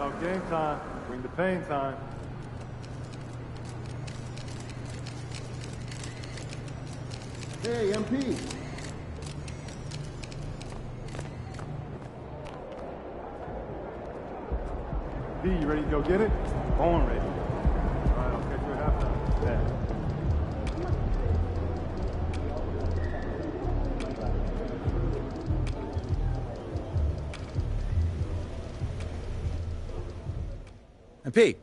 No, game time. Bring the pain time. Hey, MP. B, you ready to go get it? Born ready. All right, I'll catch you at halftime. Yeah. MP,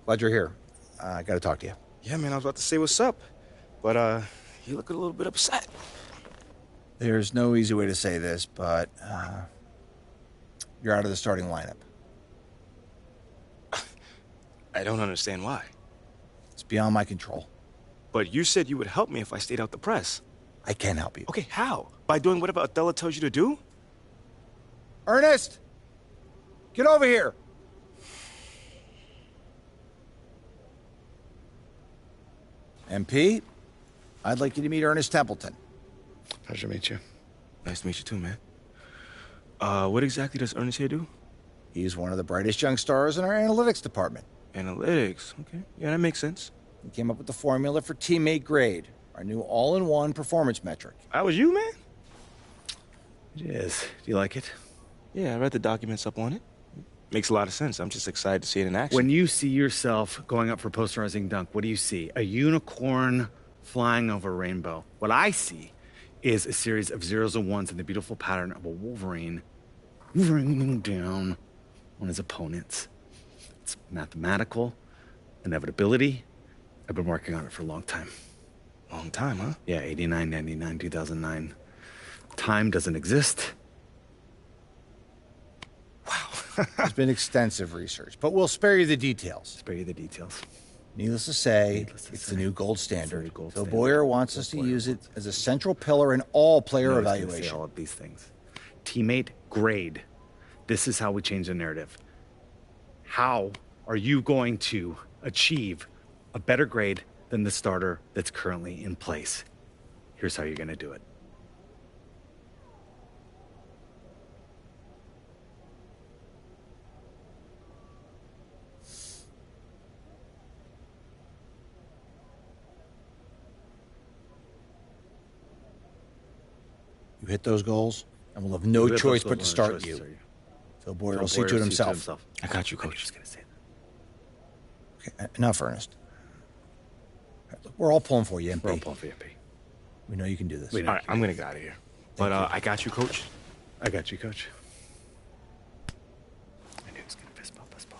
glad you're here. I gotta talk to you. Yeah, man, I was about to say what's up, but you look a little bit upset. There's no easy way to say this, but you're out of the starting lineup. I don't understand why. It's beyond my control. But you said you would help me if I stayed out the press. I can help you. Okay, how? By doing whatever Othello tells you to do? Ernest! Get over here! MP, I'd like you to meet Ernest Templeton. Pleasure to meet you. Nice to meet you too, man. What exactly does Ernest here do? He's one of the brightest young stars in our analytics department. Analytics, okay. Yeah, that makes sense. He came up with the formula for teammate grade, our new all-in-one performance metric. That was you, man? It is. Do you like it? Yeah, I read the documents up on it. Makes a lot of sense. I'm just excited to see it in action. When you see yourself going up for posterizing dunk, what do you see? A unicorn flying over a rainbow. What I see is a series of zeros and ones in the beautiful pattern of a Wolverine raining down on his opponents. It's mathematical inevitability. I've been working on it for a long time. Long time, huh? Yeah, 89, 99, 2009. Time doesn't exist. There's been extensive research, but we'll spare you the details. Spare you the details. Needless to say, it's the new gold standard. Phil Boyer wants us to use it as a central pillar in all player evaluation. All of these things. Teammate grade. This is how we change the narrative. How are you going to achieve a better grade than the starter that's currently in place? Here's how you're going to do it. You hit those goals, and we'll have no choice but to start you. Phil Boyer will see to it himself. I got you, Coach. I'm just going to say that. Okay, enough, Ernest. Look, we're all pulling for you, MP. We're all pulling for you, MP. We know you can do this. All right, I'm going to get out of here. But I got you, Coach. I got you, Coach. I knew it was going to fist bump us both.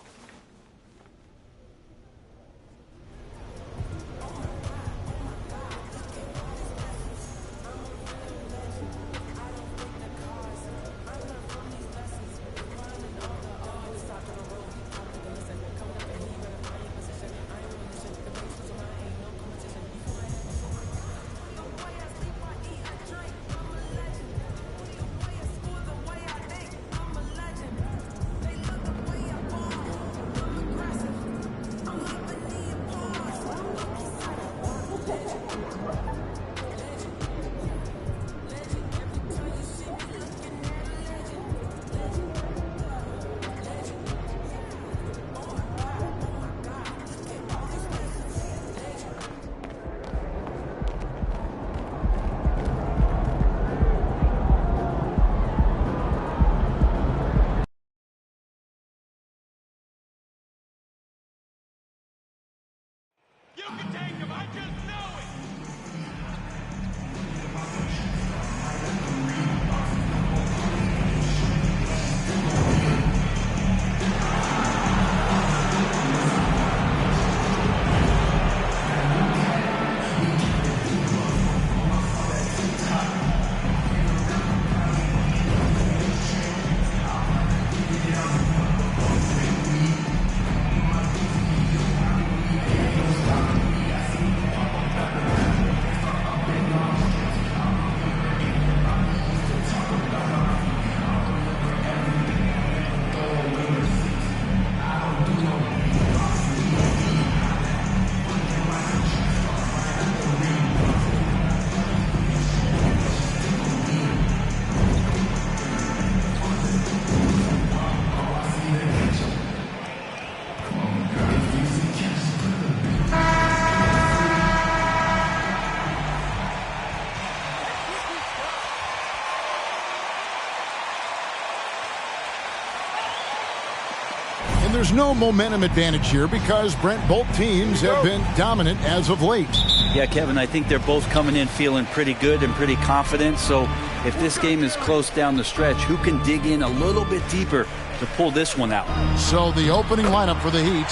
there's no momentum advantage here because, Brent, both teams have been dominant as of late. Yeah, Kevin, I think they're both coming in feeling pretty good and pretty confident. So if this game is close down the stretch, who can dig in a little bit deeper to pull this one out? So the opening lineup for the Heat,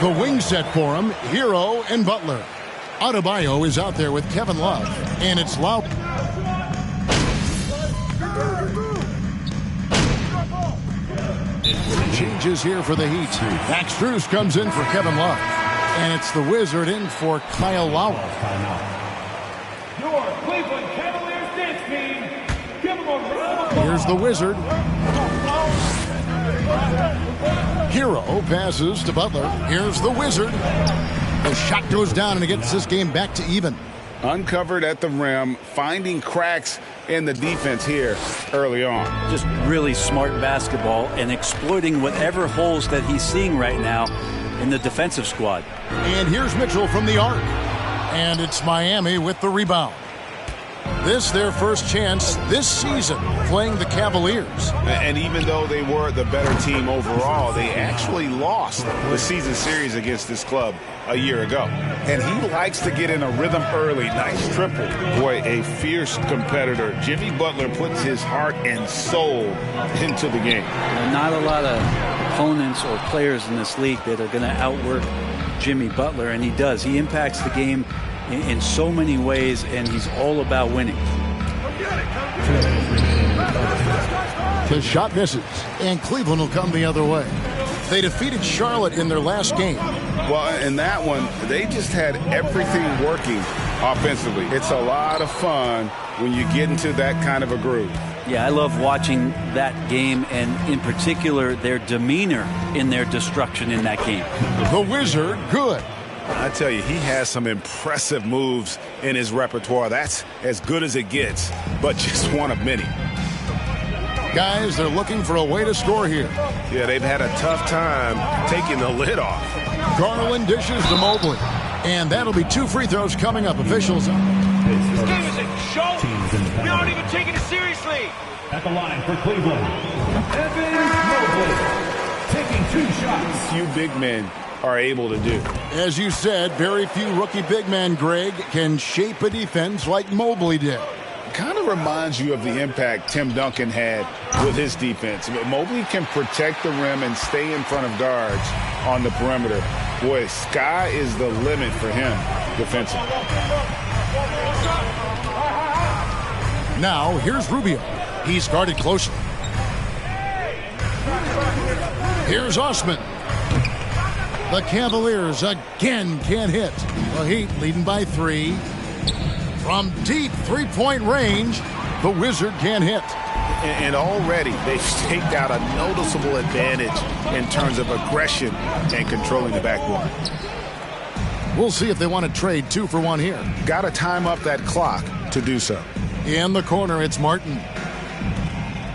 the wing set for him, Hero and Butler. Adebayo is out there with Kevin Love, and it's Lau. Changes here for the Heat. Max Strus comes in for Kevin Love, and it's the Wizard in for Kyle Lowry. Your Cleveland Cavaliers dance team. Give them a round of applause. Here's the Wizard. Hero passes to Butler. Here's the Wizard. The shot goes down, and it gets this game back to even. Uncovered at the rim, finding cracks in the defense here early on. Just really smart basketball and exploiting whatever holes that he's seeing right now in the defensive squad. And here's Mitchell from the arc. And it's Miami with the rebound. This their first chance this season playing the Cavaliers. And even though they were the better team overall, they actually lost the season series against this club a year ago. And he likes to get in a rhythm early. Nice triple. Boy, a fierce competitor. Jimmy Butler puts his heart and soul into the game. Not a lot of opponents or players in this league that are going to outwork Jimmy Butler, and he does. He impacts the game in so many ways, and he's all about winning. The shot misses, and Cleveland will come the other way. They defeated Charlotte in their last game. Well, in that one, they just had everything working offensively. It's a lot of fun when you get into that kind of a groove. Yeah, I love watching that game, and in particular, their demeanor in their destruction in that game. The Wizard, good. I tell you, he has some impressive moves in his repertoire. That's as good as it gets, but just one of many. Guys, they're looking for a way to score here. Yeah, they've had a tough time taking the lid off. Garland dishes to Mobley. And that'll be 2 free throws coming up. Officials. This game is a show. We aren't even taking it seriously. At the line for Cleveland, Evan Mobley taking 2 shots. Few big men are able to do. As you said, very few rookie big men, Greg, can shape a defense like Mobley did. Kind of reminds you of the impact Tim Duncan had with his defense. But Mobley can protect the rim and stay in front of guards on the perimeter. Boy, sky is the limit for him defensively. Now, here's Rubio. He's guarded closely. Here's Osman. The Cavaliers again can't hit. The Heat leading by 3. From deep three-point range, the Wizard can't hit. And already they've staked out a noticeable advantage in terms of aggression and controlling the backboard. We'll see if they want to trade 2 for 1 here. Got to time up that clock to do so. In the corner, it's Martin.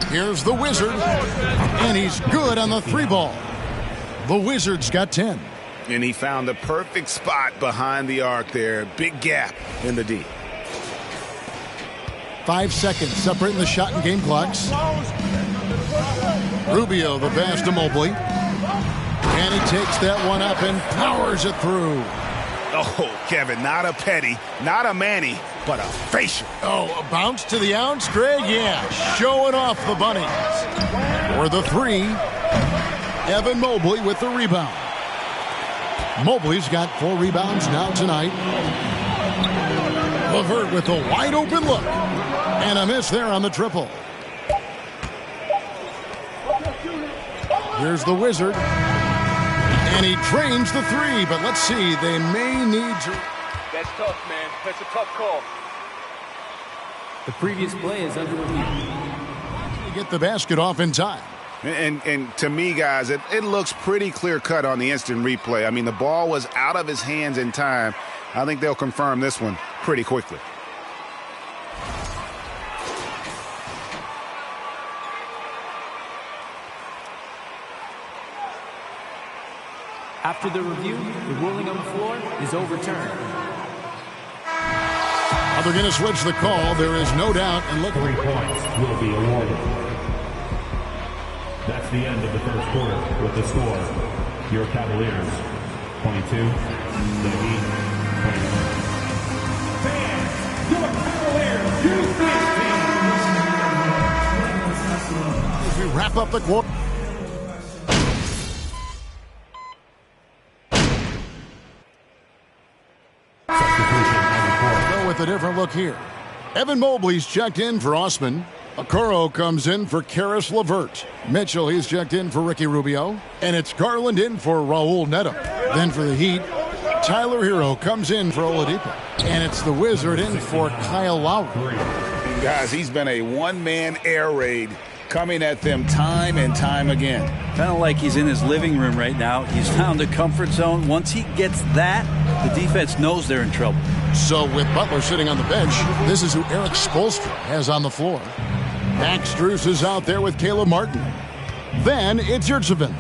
Here's the Wizard, and he's good on the 3-ball. The Wizards got 10. And he found the perfect spot behind the arc there. Big gap in the D. 5 seconds separating the shot and game clocks. Rubio, the pass to Mobley. And he takes that one up and powers it through. Oh, Kevin, not a petty, not a Manny, but a facial. Oh, a bounce to the ounce, Greg? Yeah, showing off the bunnies. For the 3, Evan Mobley with the rebound. Mobley's got 4 rebounds now tonight. LeVert with a wide open look. And a miss there on the triple. Here's the Wizard. And he drains the 3, but let's see, they may need to. That's tough, man. That's a tough call. The previous play is under review. Get the basket off in time. And to me, guys, it looks pretty clear-cut on the instant replay. I mean, the ball was out of his hands in time. I think they'll confirm this one pretty quickly. After the review, the ruling on the floor is overturned. Now they're going to switch the call. There is no doubt. And look, 3 points will be awarded. That's the end of the first quarter with the score. Your Cavaliers, 22. The Heat, 21. Fans, your Cavaliers, As we wrap up the quarter. Go with a different look here. Evan Mobley's checked in for Osman. Okoro comes in for Karis LeVert. Mitchell, he's checked in for Ricky Rubio. And it's Garland in for Raul Neto. Then for the Heat, Tyler Hero comes in for Oladipo. And it's the Wizard in for Kyle Lowry. Guys, he's been a one-man air raid coming at them time and time again. Kind of like he's in his living room right now. He's found a comfort zone. Once he gets that, the defense knows they're in trouble. So with Butler sitting on the bench, this is who Eric Spoelstra has on the floor. Max Strus is out there with Caleb Martin. Then it's Yurtseven.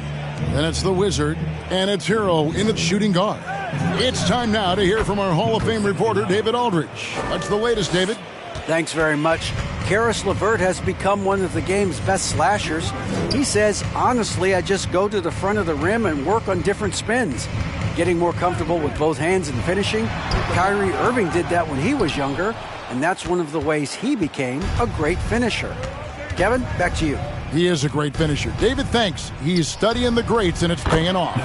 Then it's the Wizard, and it's Hero in the shooting guard. It's time now to hear from our Hall of Fame reporter, David Aldridge. What's the latest, David? Thanks very much. Karis LeVert has become one of the game's best slashers. He says, honestly, I just go to the front of the rim and work on different spins. Getting more comfortable with both hands and finishing. Kyrie Irving did that when he was younger, and that's one of the ways he became a great finisher. Kevin, back to you. He is a great finisher. David, thanks. He's studying the greats, and it's paying off.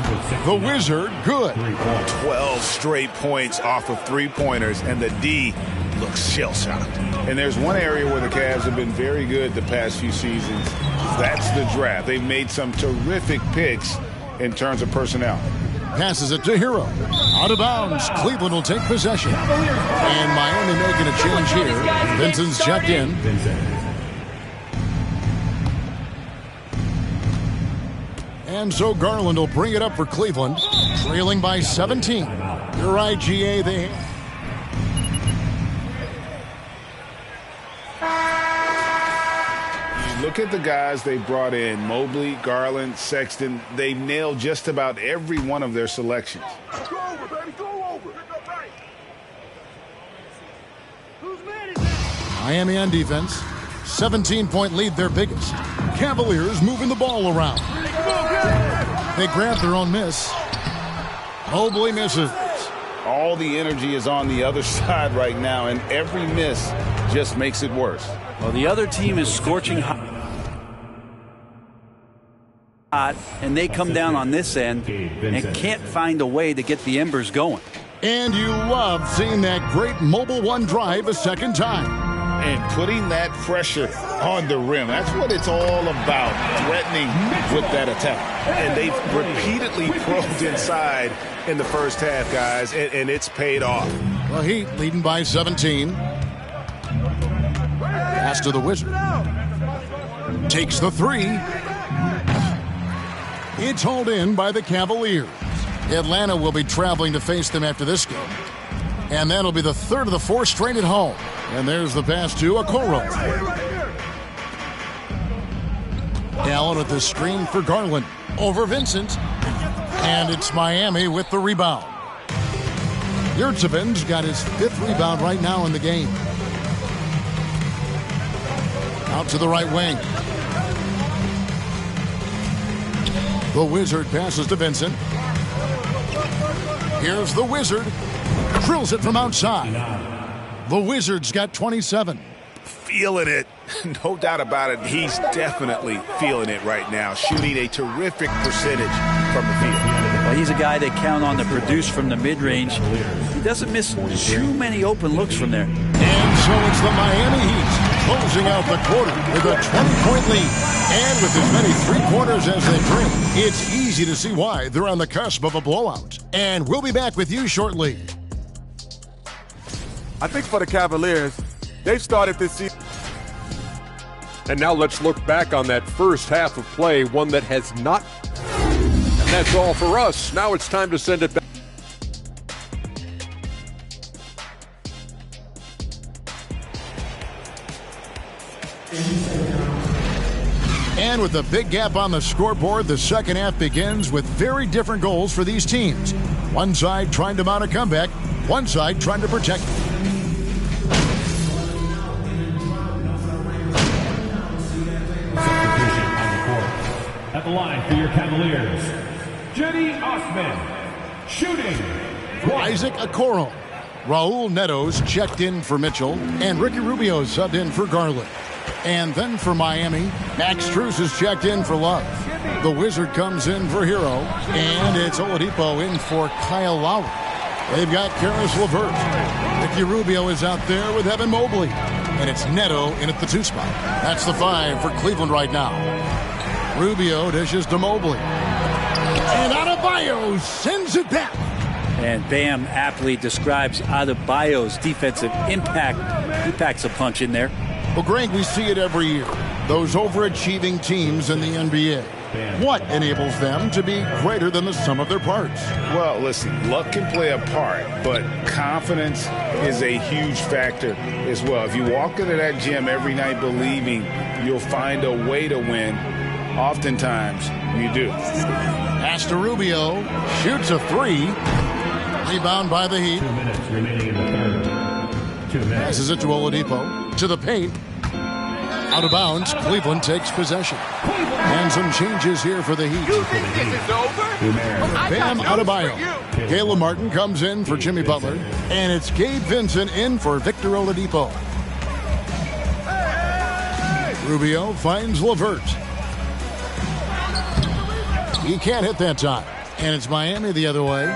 The Wizard, good. 12 straight points off of three-pointers, and the D looks shell-shocked. And there's one area where the Cavs have been very good the past few seasons. That's the draft. They've made some terrific picks in terms of personnel. Passes it to Hero. Out of bounds. Cleveland will take possession. And Miami making a change here. Vincent's checked in. And so Garland will bring it up for Cleveland, trailing by 17. You're right, GA. Look at the guys they brought in, Mobley, Garland, Sexton. They've nailed just about every one of their selections. Go over, baby, go over. Whose man is that? Miami on defense. 17-point lead, their biggest. Cavaliers moving the ball around. They grab their own miss. Mobley misses. All the energy is on the other side right now, and every miss just makes it worse. Well, the other team is scorching hot, and they come down on this end and can't find a way to get the embers going. And you love seeing that great Mobile One drive a second time. And putting that pressure on the rim. That's what it's all about, threatening with that attack. And they've repeatedly probed inside in the first half, guys, and it's paid off. The Heat leading by 17. Pass to the Wizard. Takes the three. It's hauled in by the Cavaliers. Atlanta will be traveling to face them after this game. And that'll be the third of the four straight at home. And there's the pass to Okoro. Allen at the screen for Garland. Over Vincent. And it's Miami with the rebound. Yurtseven's got his fifth rebound right now in the game. Out to the right wing. The Wizard passes to Vincent. Here's the Wizard. Drills it from outside. The Wizard's got 27. Feeling it. No doubt about it. He's definitely feeling it right now. Shooting a terrific percentage from the field. Well, he's a guy they count on to produce from the mid-range. He doesn't miss too many open looks from there. And so it's the Miami Heat closing out the quarter with a 20-point lead. And with as many three-pointers as they bring, it's easy to see why they're on the cusp of a blowout. And we'll be back with you shortly. I think for the Cavaliers, they've started this season. And now let's look back on that first half of play, one that has not. And that's all for us. Now it's time to send it back. And with a big gap on the scoreboard, the second half begins with very different goals for these teams. One side trying to mount a comeback, one side trying to protect. line for your Cavaliers, Cedi Osman. Shooting. Isaac Okoro. Raul Neto's checked in for Mitchell, and Ricky Rubio subbed in for Garland. And then for Miami, Max Strus is checked in for Love. The Wizard comes in for Hero, and it's Oladipo in for Kyle Lowry. They've got Karis LeVert. Ricky Rubio is out there with Evan Mobley, and it's Neto in at the 2 spot. That's the 5 for Cleveland right now. Rubio dishes to Mobley, and Adebayo sends it back. And Bam aptly describes Adebayo's defensive impact. He packs a punch in there. Well, Greg, we see it every year. Those overachieving teams in the NBA. What enables them to be greater than the sum of their parts? Well, listen, luck can play a part, but confidence is a huge factor as well. If you walk into that gym every night believing you'll find a way to win, oftentimes you do. Pass to Rubio, shoots a 3. Rebound by the Heat. 2 minutes remaining in the third. 2 minutes. Passes it to Oladipo. To the paint. Out of bounds. Cleveland takes possession. And some changes here for the Heat. You think this is over? Bam Adebayo. Caleb Martin comes in for Jimmy Butler. And it's Gabe Vincent in for Victor Oladipo. Rubio finds LeVert. He can't hit that time. And it's Miami the other way.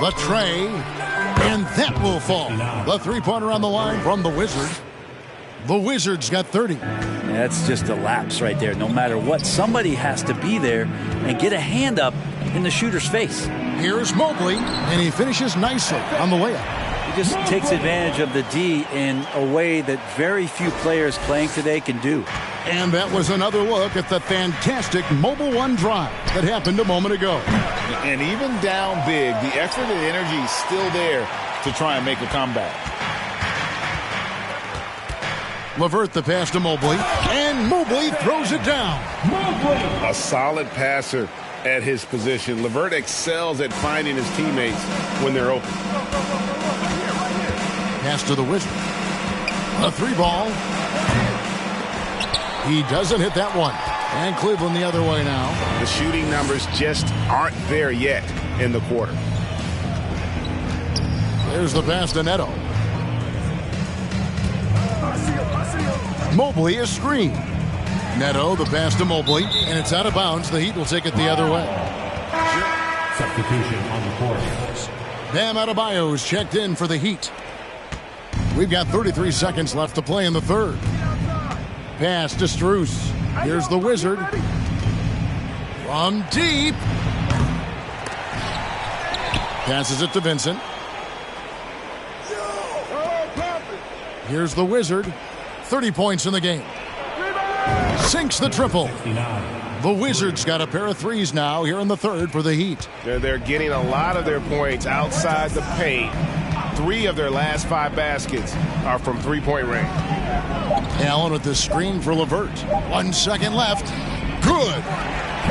Latrey, and that will fall. The 3-pointer on the line from the Wizard. The Wizards got 30. That's just a lapse right there. No matter what, somebody has to be there and get a hand up in the shooter's face. Here's Mobley, and he finishes nicely on the layup. He just takes advantage of the D in a way that very few players playing today can do. And that was another look at the fantastic Mobile One drive that happened a moment ago. And even down big, the effort and energy is still there to try and make a comeback. LeVert the pass to Mobley, and Mobley throws it down. Mobley! A solid passer at his position. LeVert excels at finding his teammates when they're open. Pass to the Wizard. A 3-ball. He doesn't hit that one. And Cleveland the other way now. The shooting numbers just aren't there yet in the quarter. There's the pass to Neto. Mobley is screened. Neto, the pass to Mobley, and it's out of bounds. The Heat will take it the other way. Substitution on the court. Bam Adebayo is checked in for the Heat. We've got 33 seconds left to play in the third. Pass to Strus. Here's the Wizard. From deep. Passes it to Vincent. Here's the Wizard. 30 points in the game. Sinks the triple. The Wizards got a pair of threes now here in the third for the Heat. They're getting a lot of their points outside the paint. 3 of their last 5 baskets are from three-point range. Allen with the screen for LeVert. 1 second left. Good.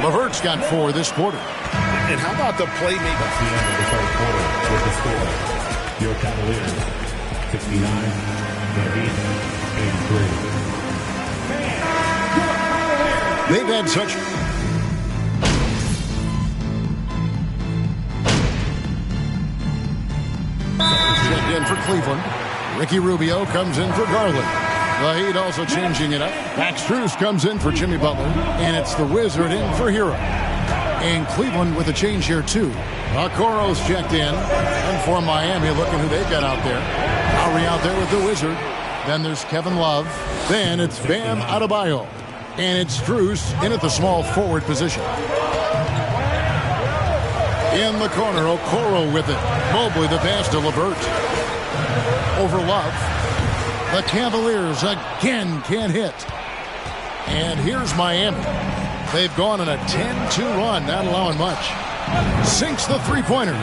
LeVert's got 4 this quarter. And how about the playmaking? That's the end of the third quarter with the score. Your Cavaliers, 69, the Heat, 83. They've had such... Checked in for Cleveland. Ricky Rubio comes in for Garland. The Heat also changing it up. Max Strus comes in for Jimmy Butler. And it's the Wizard in for Hero. And Cleveland with a change here, too. Okoro's checked in. And for Miami, looking who they've got out there. Lowry out there with the Wizard. Then there's Kevin Love. Then it's Bam Adebayo. And it's Strus in at the small forward position. In the corner, Okoro with it. Mobley the pass to LeVert. Over Love. The Cavaliers again can't hit. And here's Miami. They've gone on a 10-2 run, not allowing much. Sinks the three-pointer.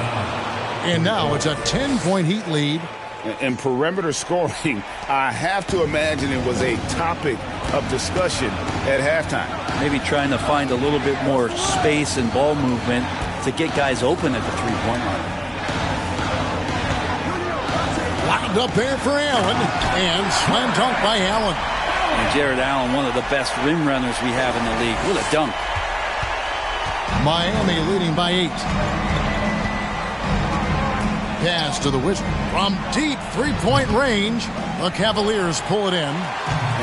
And now it's a 10-point Heat lead. And perimeter scoring, I have to imagine it was a topic of discussion at halftime. Maybe trying to find a little bit more space and ball movement to get guys open at the three-point line. Locked up there for Allen. And slam dunk by Allen. And Jared Allen, one of the best rim runners we have in the league. What a dunk. Miami leading by 8. Pass to the Wizards. From deep three-point range, the Cavaliers pull it in.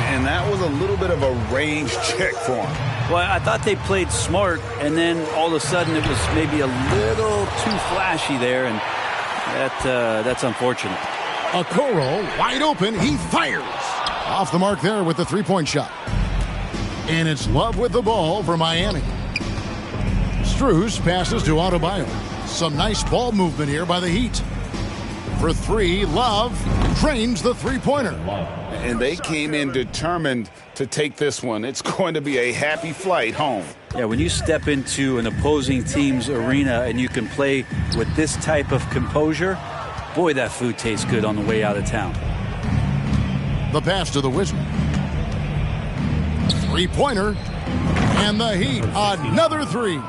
And that was a little bit of a range check for him. Well, I thought they played smart, and then all of a sudden it was maybe a little too flashy there, and that's unfortunate. Okoro wide open. He fires. Off the mark there with the three-point shot. And it's Love with the ball for Miami. Strus passes to Adebayo. Some nice ball movement here by the Heat. For 3, Love drains the three-pointer. And they came in determined to take this one. It's going to be a happy flight home. Yeah, when you step into an opposing team's arena and you can play with this type of composure, boy, that food tastes good on the way out of town. The pass to the Wizard. Three-pointer. And the Heat, another 3.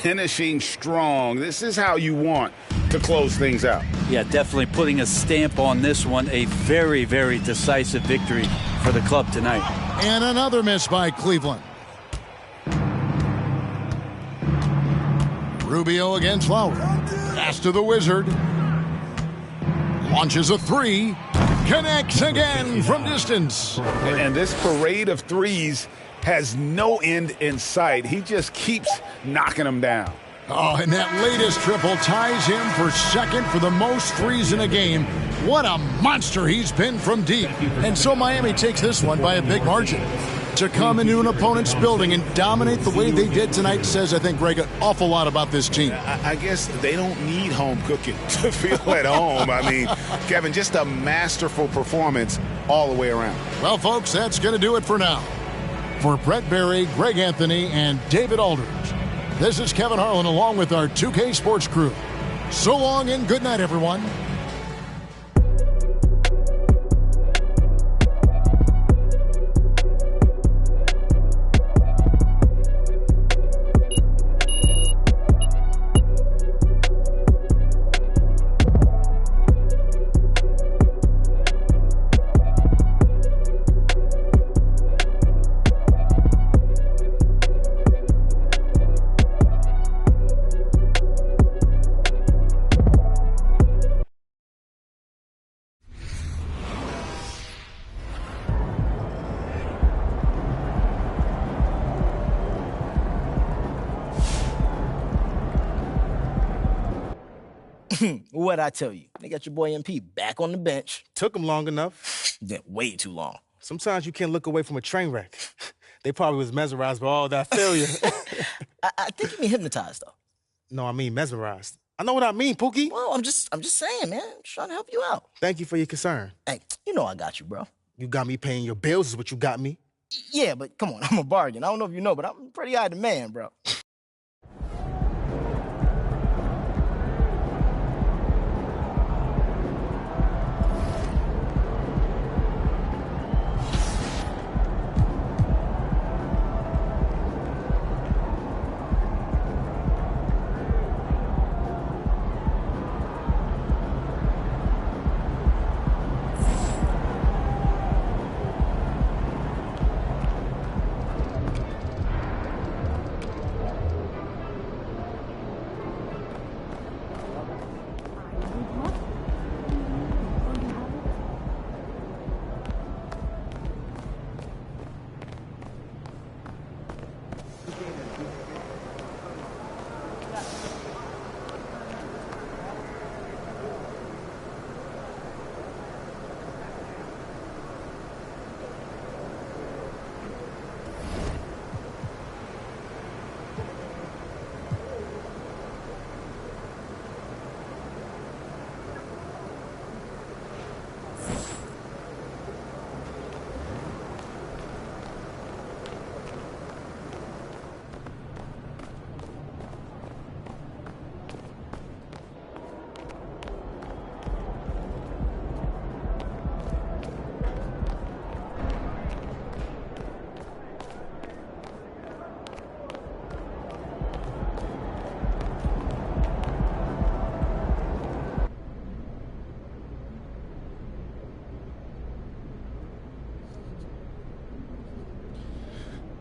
Finishing strong. This is how you want to close things out. Yeah, definitely putting a stamp on this one. A very, very decisive victory for the club tonight. And another miss by Cleveland. Rubio against Lowry. Pass to the Wizard. Launches a 3. Connects again from distance. And this parade of threes has no end in sight. He just keeps knocking them down. Oh, and that latest triple ties him for second for the most threes in a game. What a monster he's been from deep. And so Miami takes this one by a big margin. To come into an opponent's building and dominate the way they did tonight says, I think, Greg, an awful lot about this team. I guess they don't need home cooking to feel at home. I mean, Kevin, just a masterful performance all the way around. Well, folks, that's going to do it for now. For Brett Berry, Greg Anthony, and David Aldridge, this is Kevin Harlan along with our 2K Sports crew. So long and good night, everyone. What'd I tell you? They got your boy MP back on the bench. Took him long enough. Way too long. Sometimes you can't look away from a train wreck. They probably was mesmerized by all that failure. I think you mean hypnotized, though. No, I mean mesmerized. I know what I mean, Pookie. Well, I'm just saying, man. I'm trying to help you out. Thank you for your concern. Hey, you know I got you, bro. You got me paying your bills is what you got me. Yeah, but come on, I'm a bargain. I don't know if you know, but I'm a pretty high demand, bro.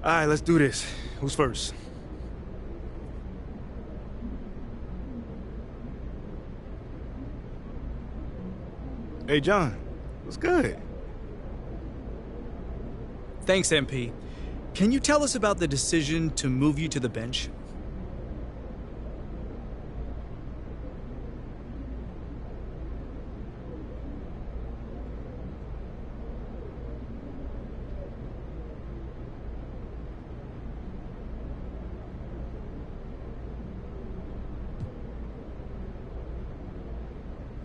All right, let's do this. Who's first? Hey, John. What's good? Thanks, MP. Can you tell us about the decision to move you to the bench?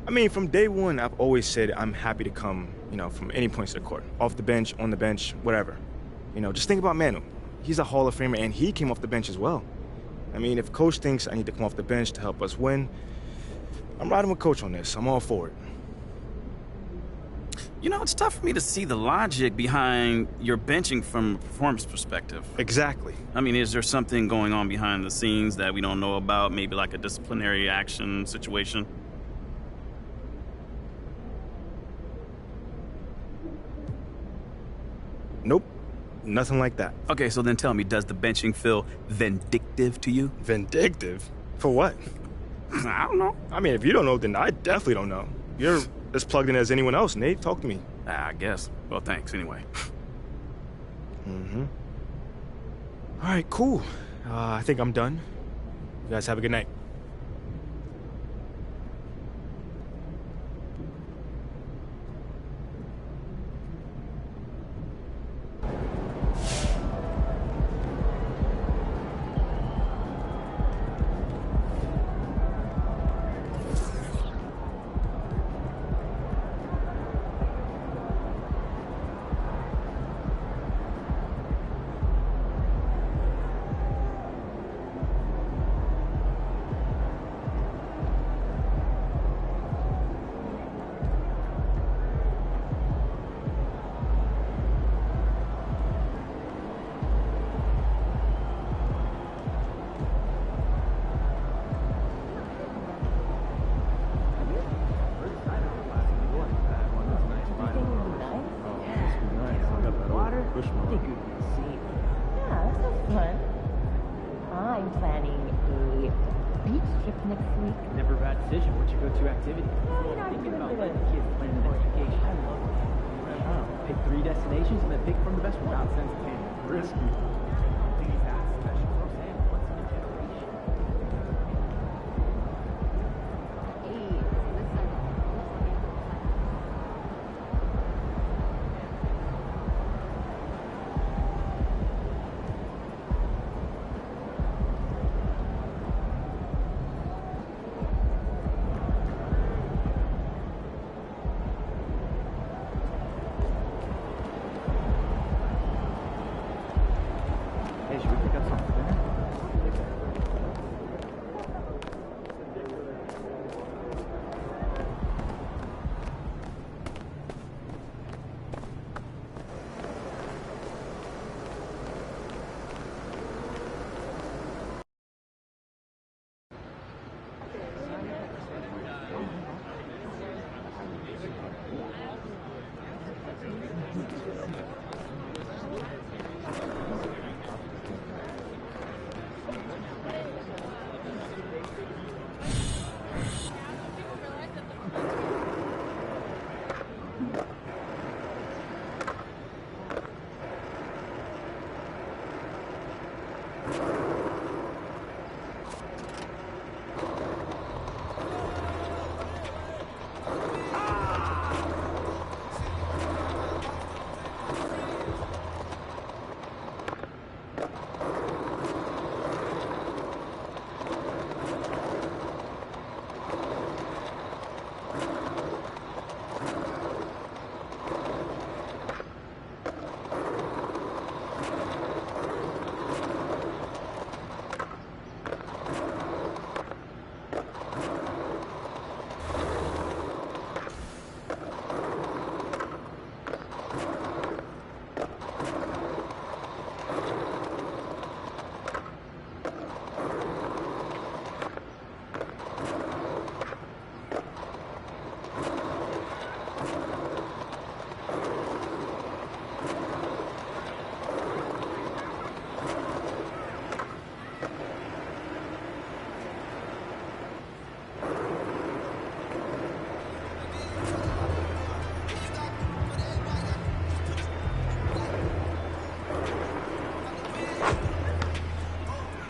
I mean, from day one, I've always said I'm happy to come, from any points of the court. Off the bench, on the bench, whatever. Just think about Manu. He's a Hall of Famer, and he came off the bench as well. I mean, if Coach thinks I need to come off the bench to help us win, I'm riding with Coach on this. I'm all for it. It's tough for me to see the logic behind your benching from a performance perspective. Exactly. I mean, is there something going on behind the scenes that we don't know about? Maybe like a disciplinary action situation? Nope. Nothing like that. Okay, so then tell me, does the benching feel vindictive to you? Vindictive? For what? I don't know. I mean, if you don't know, then I definitely don't know. You're as plugged in as anyone else, Nate. Talk to me. I guess. Well, thanks anyway. Mm-hmm. All right, cool. I think I'm done. You guys have a good night.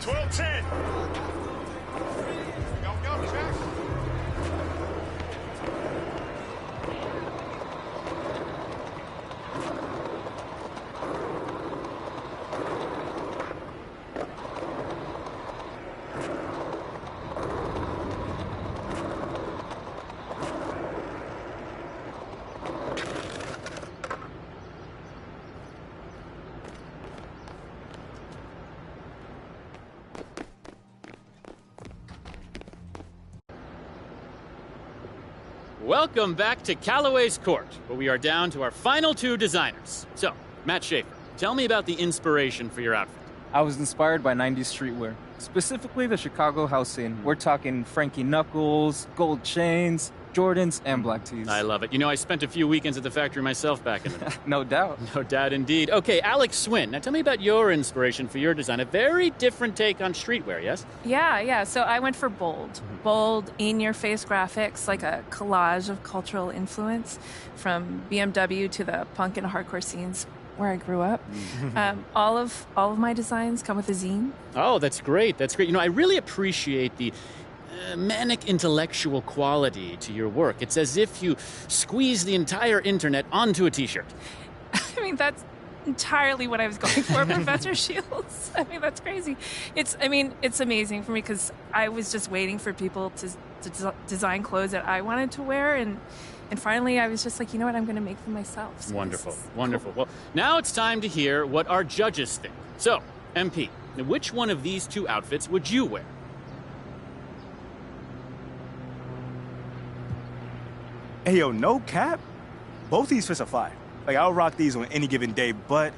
12-10. Go, check. Welcome back to Callaway's Court, where we are down to our final two designers. So, Matt Schaefer, tell me about the inspiration for your outfit. I was inspired by 90s streetwear, specifically the Chicago house scene. We're talking Frankie Knuckles, gold chains, Jordans, and black tees. I love it. You know, I spent a few weekends at the factory myself back in the day. No doubt. No doubt indeed. Okay, Alex Swin, now tell me about your inspiration for your design. A very different take on streetwear, yes? Yeah. So I went for bold. Bold, in-your-face graphics, like a collage of cultural influence from BMW to the punk and hardcore scenes where I grew up. All of my designs come with a zine. Oh, that's great. That's great. You know, I really appreciate the manic intellectual quality to your work. It's as if you squeeze the entire internet onto a t-shirt. I mean, that's entirely what I was going for, Professor Shields. I mean, that's crazy. It's amazing for me because I was just waiting for people to design clothes that I wanted to wear, and finally I was just like, you know what, I'm going to make them myself. So wonderful. Well, now it's time to hear what our judges think. So, MP, which one of these two outfits would you wear? Hey, yo, no cap. Both these fits are fire. Like, I'll rock these on any given day, but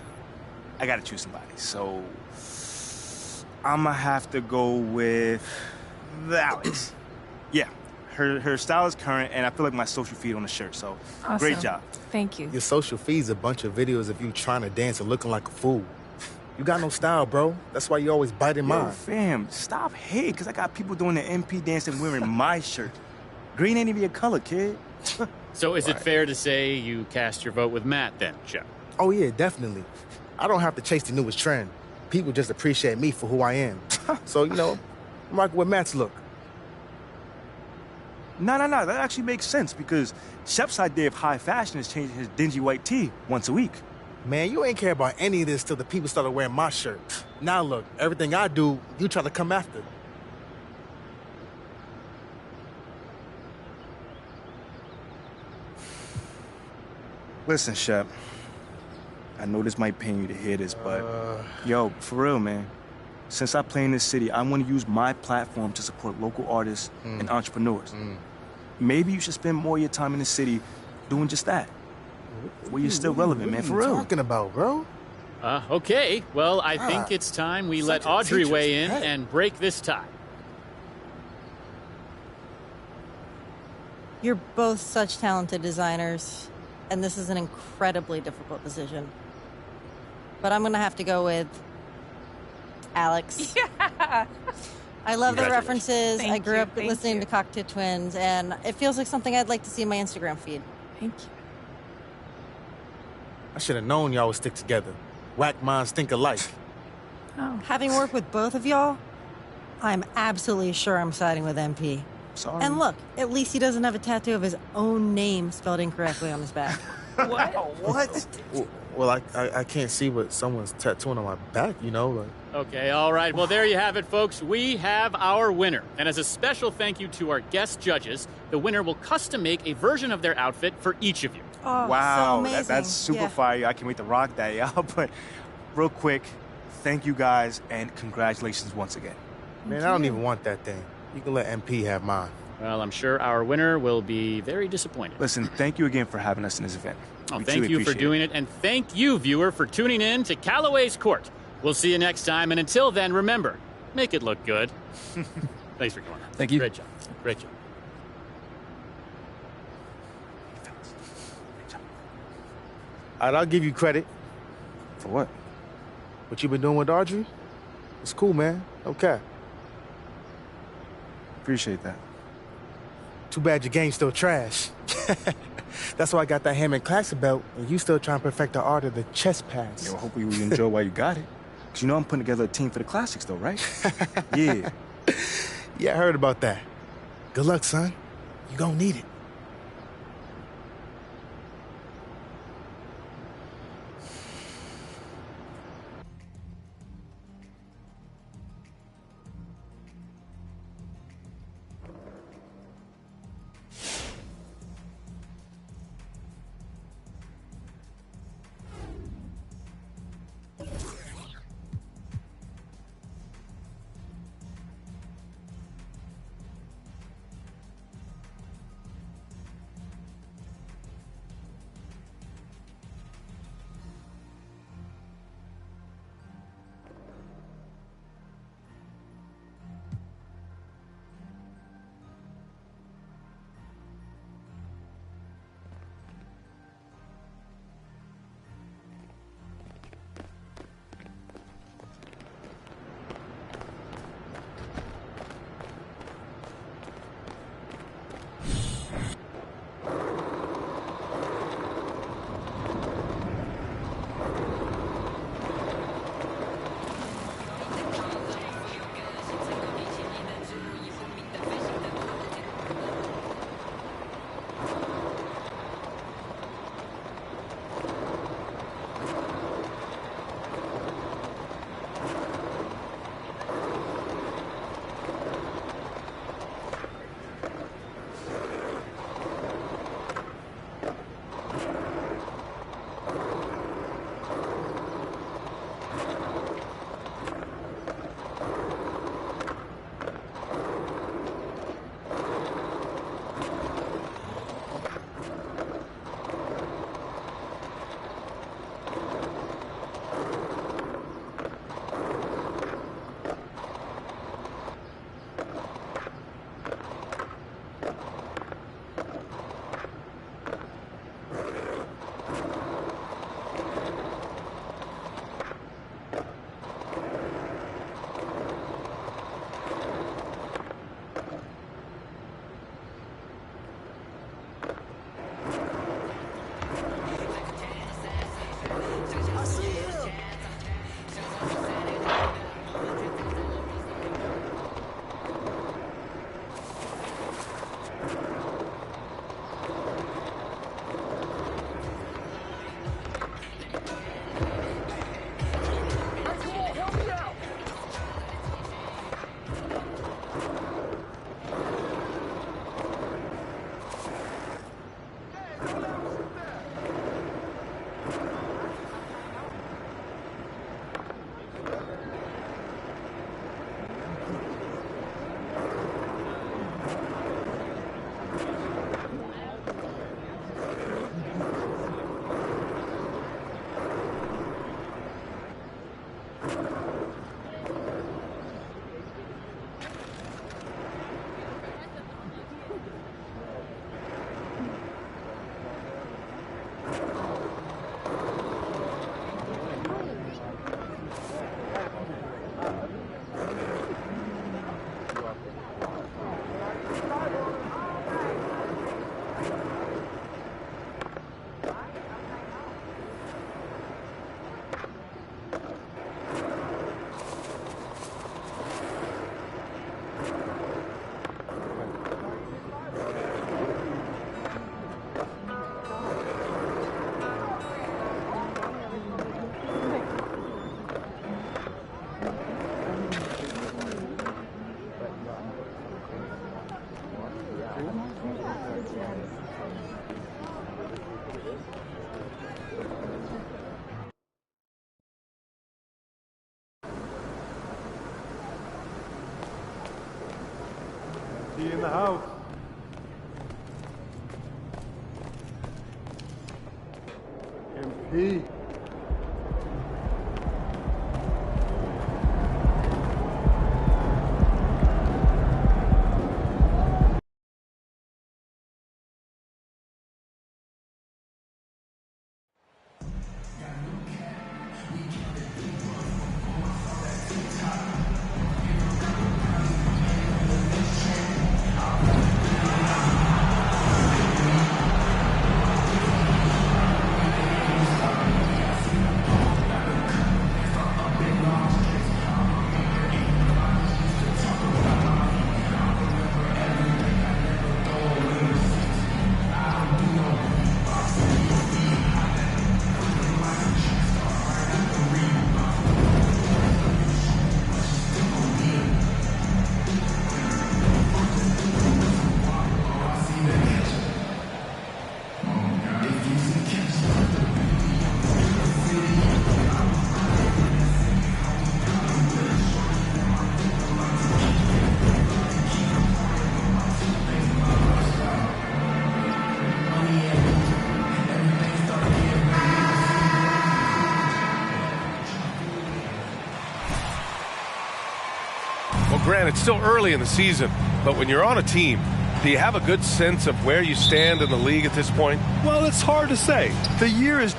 I gotta choose somebody. So, I'ma have to go with Alex. Yeah, her style is current, and I feel like my social feed on the shirt, so awesome. Great job. Thank you. Your social feed's a bunch of videos of you trying to dance and looking like a fool. You got no style, bro. That's why you always biting mine. Fam, stop hating, because I got people doing the MP dance and wearing my shirt. Green ain't even your color, kid. So is it fair to say you cast your vote with Matt then, Chef? Oh, yeah, definitely. I don't have to chase the newest trend. People just appreciate me for who I am. So, I'm rocking with Matt's look. No. That actually makes sense because Shep's idea of high fashion is changing his dingy white tee once a week. Man, you ain't care about any of this till the people started wearing my shirt. Now look, everything I do, you try to come after. Listen, Shep, I know this might pain you to hear this, but yo, for real, man. Since I play in this city, I want to use my platform to support local artists and entrepreneurs. Maybe you should spend more of your time in the city doing just that. Where you're still relevant, man, for real. What are you talking about, bro? Okay. Well, I think it's time we let Audrey weigh in and break this tie. You're both such talented designers, and this is an incredibly difficult decision. But I'm going to have to go with Alex. Yeah. I love the references. I grew up Thank listening you. to Cocktail Twins, and it feels like something I'd like to see in my Instagram feed. Thank you. I should have known y'all would stick together. Whack minds think alike. Oh. Having worked with both of y'all, I'm absolutely sure I'm siding with MP. Sorry. And look, at least he doesn't have a tattoo of his own name spelled incorrectly on his back. What? Well, I can't see what someone's tattooing on my back, like. Okay, all right. Well, there you have it, folks. We have our winner. And as a special thank you to our guest judges, the winner will custom make a version of their outfit for each of you. Oh, wow, so amazing. that's super Yeah. fire. I can't wait to rock that, y'all. But real quick, thank you guys, and congratulations once again. Man, I don't even want that thing. You can let MP have mine. Well, I'm sure our winner will be very disappointed. Listen, thank you again for having us in this event. Oh, We thank truly you for appreciate doing it, and thank you, viewer, for tuning in to Callaway's Court. We'll see you next time, and until then, remember, make it look good. Thanks for coming. Thank you. Great job. Great job. All right, I'll give you credit. For what? What you been doing with Audrey? It's cool, man. Okay. Appreciate that. Too bad your game's still trash. That's why I got that Hammond Classic belt, and you still trying to perfect the art of the chest pass. Yo, hopefully you enjoy while you got it. Because you know I'm putting together a team for the classics, though, right? Yeah. Yeah, I heard about that. Good luck, son. You gonna need it. He in the house. MP. Grant, it's still early in the season, but when you're on a team, do you have a good sense of where you stand in the league at this point? Well, it's hard to say. The year is...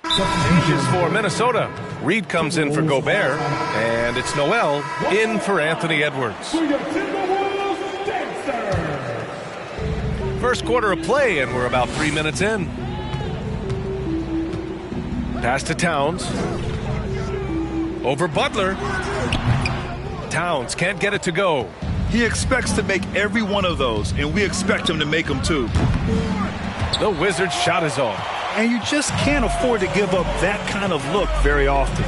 Changes for Minnesota. Reed comes in for Gobert, and it's Noel in for Anthony Edwards. First quarter of play, and we're about 3 minutes in. Pass to Towns. Over Butler. Towns can't get it to go. He expects to make every one of those, and we expect him to make them too. The Wizards' shot is off. And you just can't afford to give up that kind of look very often.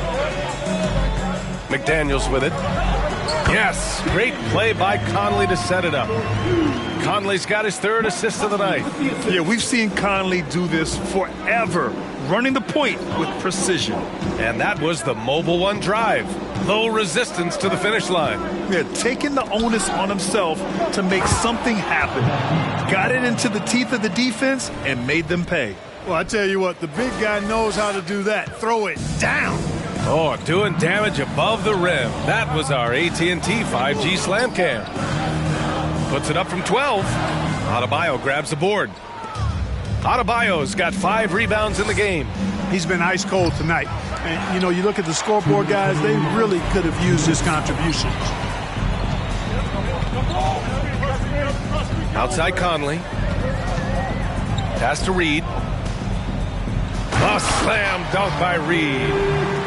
McDaniels with it. Yes, great play by Conley to set it up. Conley's got his third assist of the night. Yeah, we've seen Conley do this forever, running the point with precision. And that was the mobile one drive. Low resistance to the finish line. Yeah, taking the onus on himself to make something happen. Got it into the teeth of the defense and made them pay. Well, I tell you what, the big guy knows how to do that. Throw it down. Oh, doing damage above the rim. That was our AT&T 5G slam cam. Puts it up from 12. Adebayo grabs the board. Adebayo's got 5 rebounds in the game. He's been ice cold tonight. And, you know, you look at the scoreboard guys, they really could have used his contributions. Outside Conley. Pass to Reed. A slam dunk by Reed.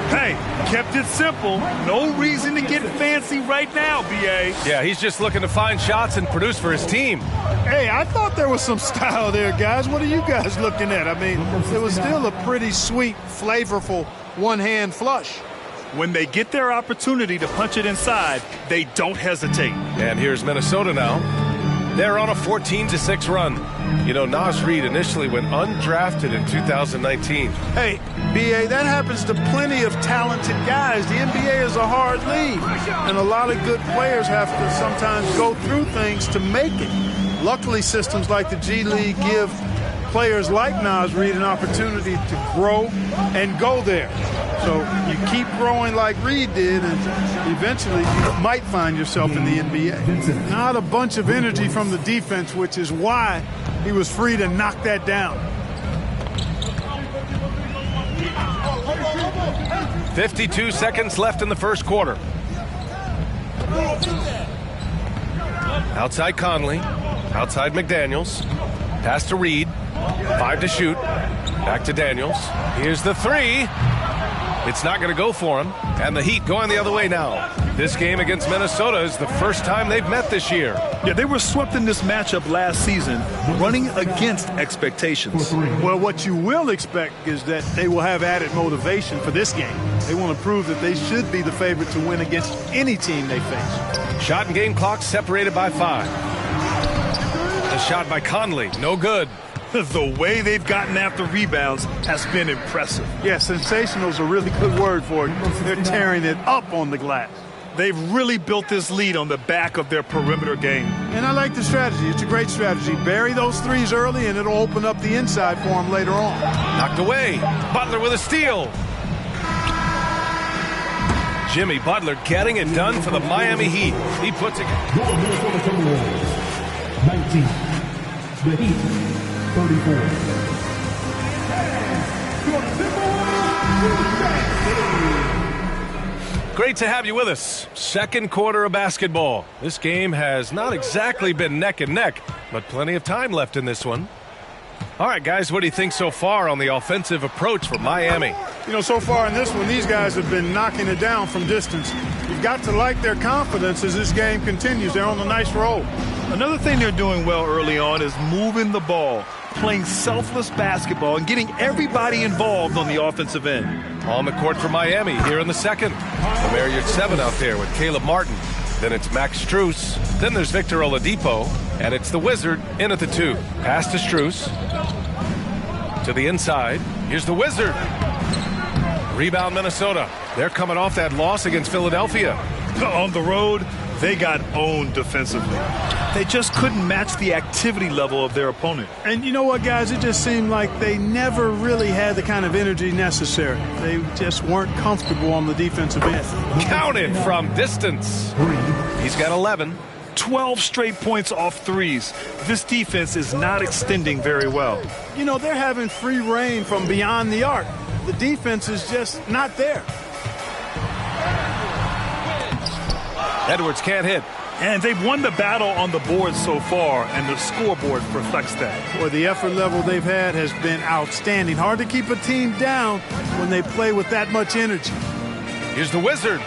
Hey, kept it simple. No reason to get fancy right now, B.A. Yeah, he's just looking to find shots and produce for his team. Hey, I thought there was some style there, guys. What are you guys looking at? I mean, it was still a pretty sweet, flavorful one-hand flush. When they get their opportunity to punch it inside, they don't hesitate. And here's Minnesota now. They're on a 14-6 run. You know, Naz Reid initially went undrafted in 2019. Hey, B.A., that happens to plenty of talented guys. The NBA is a hard league, and a lot of good players have to sometimes go through things to make it. Luckily, systems like the G League give players like Naz Reid an opportunity to grow and go there. So you keep growing like Reed did, and eventually you might find yourself in the NBA. Not a bunch of energy from the defense, which is why he was free to knock that down. 52 seconds left in the first quarter. Outside Conley. Outside McDaniels. Pass to Reed. 5 to shoot. Back to Daniels. Here's the 3. It's not going to go for him. And the Heat going the other way now. This game against Minnesota is the first time they've met this year. Yeah, they were swept in this matchup last season, running against expectations. Well, what you will expect is that they will have added motivation for this game. They want to prove that they should be the favorite to win against any team they face. Shot and game clock separated by 5. A shot by Conley, no good. The way they've gotten after rebounds has been impressive. Yeah, sensational is a really good word for it. They're tearing it up on the glass. They've really built this lead on the back of their perimeter game. And I like the strategy. It's a great strategy. Bury those threes early, and it'll open up the inside for them later on. Knocked away. Butler with a steal. Jimmy Butler getting it done for the Miami Heat. He puts it. 19. The Heat. 34. Great to have you with us. Second quarter of basketball. This game has not exactly been neck and neck, but plenty of time left in this one. All right, guys, what do you think so far on the offensive approach for Miami? You know, so far in this one, these guys have been knocking it down from distance. You've got to like their confidence as this game continues. They're on a nice roll. Another thing they're doing well early on is moving the ball, playing selfless basketball, and getting everybody involved on the offensive end. On the court for Miami here in the second. The Marriott 7 out there with Caleb Martin. Then it's Max Strus. Then there's Victor Oladipo. And it's the Wizard in at the 2. Pass to Strus. To the inside. Here's the Wizard. Rebound Minnesota. They're coming off that loss against Philadelphia. On the road, they got owned defensively. They just couldn't match the activity level of their opponent. And you know what, guys? It just seemed like they never really had the kind of energy necessary. They just weren't comfortable on the defensive end. Counted from distance. He's got 11. 12 straight points off threes. This defense is not extending very well. You know, they're having free reign from beyond the arc. The defense is just not there. Edwards can't hit. And they've won the battle on the board so far, and the scoreboard reflects that. Boy, the effort level they've had has been outstanding. Hard to keep a team down when they play with that much energy. Here's the Wizard.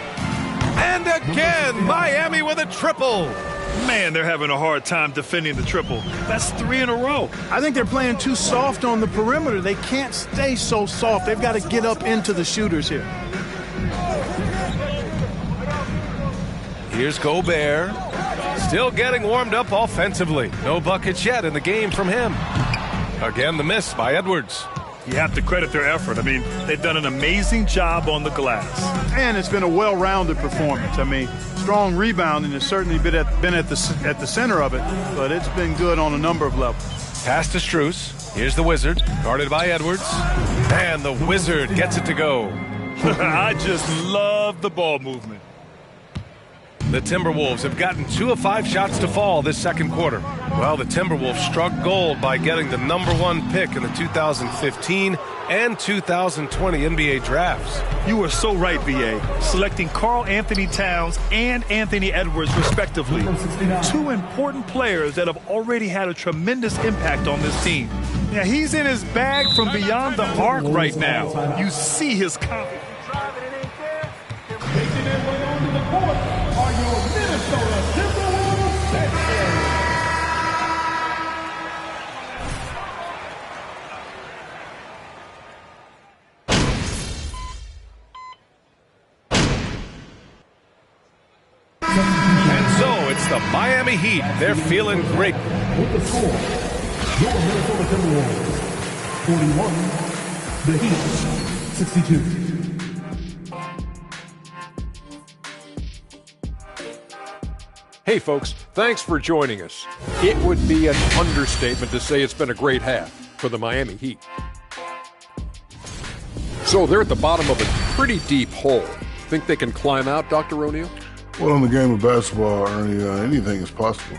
And again, Miami with a triple. Man, they're having a hard time defending the triple. That's 3 in a row. I think they're playing too soft on the perimeter. They can't stay so soft. They've got to get up into the shooters here. Here's Gobert. Still getting warmed up offensively. No buckets yet in the game from him. Again, the miss by Edwards. You have to credit their effort. I mean, they've done an amazing job on the glass. And it's been a well-rounded performance. I mean, strong rebounding has certainly been at the center of it, but it's been good on a number of levels. Pass to Strus. Here's the Wizard, guarded by Edwards. And the Wizard gets it to go. I just love the ball movement. The Timberwolves have gotten 2 of 5 shots to fall this second quarter. Well, the Timberwolves struck gold by getting the #1 pick in the 2015 and 2020 NBA drafts. You were so right, B.A. Selecting Karl Anthony Towns and Anthony Edwards, respectively. 2 important players that have already had a tremendous impact on this team. Yeah, he's in his bag from beyond the arc right now. You see his confidence. And so it's the Miami Heat. They're feeling great. With the score, your Minnesota Timberwolves 41, the Heat 62. Hey folks, thanks for joining us. It would be an understatement to say it's been a great half for the Miami Heat. So they're at the bottom of a pretty deep hole. Think they can climb out, Dr. O'Neal? Well, in the game of basketball, Ernie, anything is possible.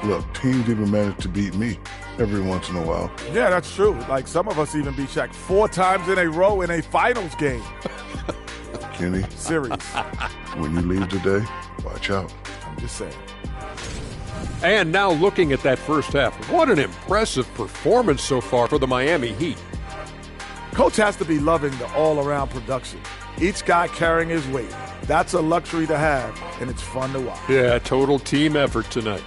Look, teams even manage to beat me every once in a while. Yeah, that's true. Like, some of us even beat Shaq 4 times in a row in a finals game. Kenny. Series. When you leave today, watch out. I'm just saying. And now looking at that first half, what an impressive performance so far for the Miami Heat. Coach has to be loving the all-around production. Each guy carrying his weight. That's a luxury to have, and it's fun to watch. Yeah, total team effort tonight.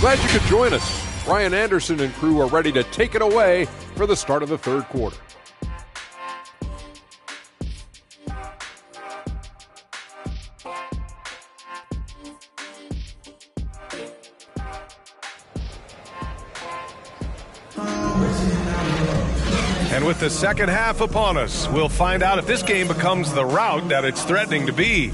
Glad you could join us. Ryan Anderson and crew are ready to take it away for the start of the third quarter. And with the second half upon us, we'll find out if this game becomes the rout that it's threatening to be.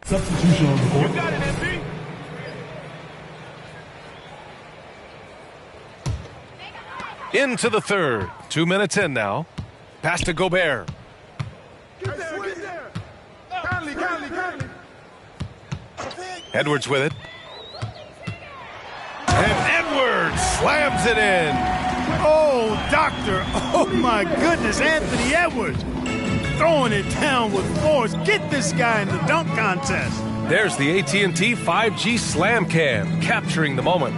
Substitution on the court. You got it, MP. Into the third. 2 minutes in now. Pass to Gobert. Get there. Conley. Edwards with it. And Edwards slams it in. Oh, doctor. Oh, my goodness. Anthony Edwards throwing it down with force. Get this guy in the dunk contest. There's the AT&T 5G Slam Cam, capturing the moment.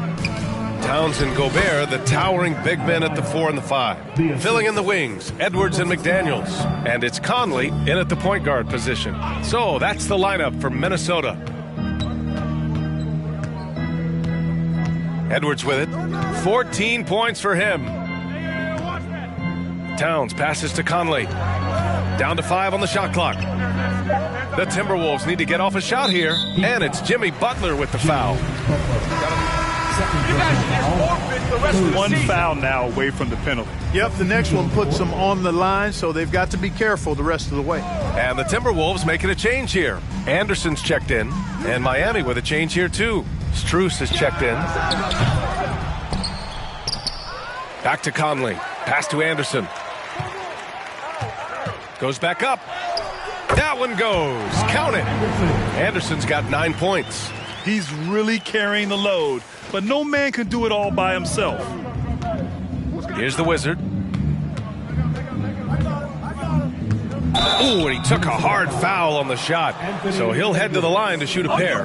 Towns and Gobert, the towering big men at the 4 and the 5. Filling in the wings, Edwards and McDaniels. And it's Conley in at the point guard position. So that's the lineup for Minnesota. Edwards with it. 14 points for him. Towns passes to Conley. Down to 5 on the shot clock. The Timberwolves need to get off a shot here. And it's Jimmy Butler with the foul. You guys just forfeit the rest of the One season. foul now away from the penalty. Yep, the next one puts them on the line, so they've got to be careful the rest of the way. And the Timberwolves making a change here. Anderson's checked in, and Miami with a change here too. Strus is checked in. Back to Conley. Pass to Anderson. Goes back up. That one goes. Count it. Anderson's got 9 points. He's really carrying the load, but no man can do it all by himself. Here's the Wizard. Ooh, and he took a hard foul on the shot. So he'll head to the line to shoot a pair.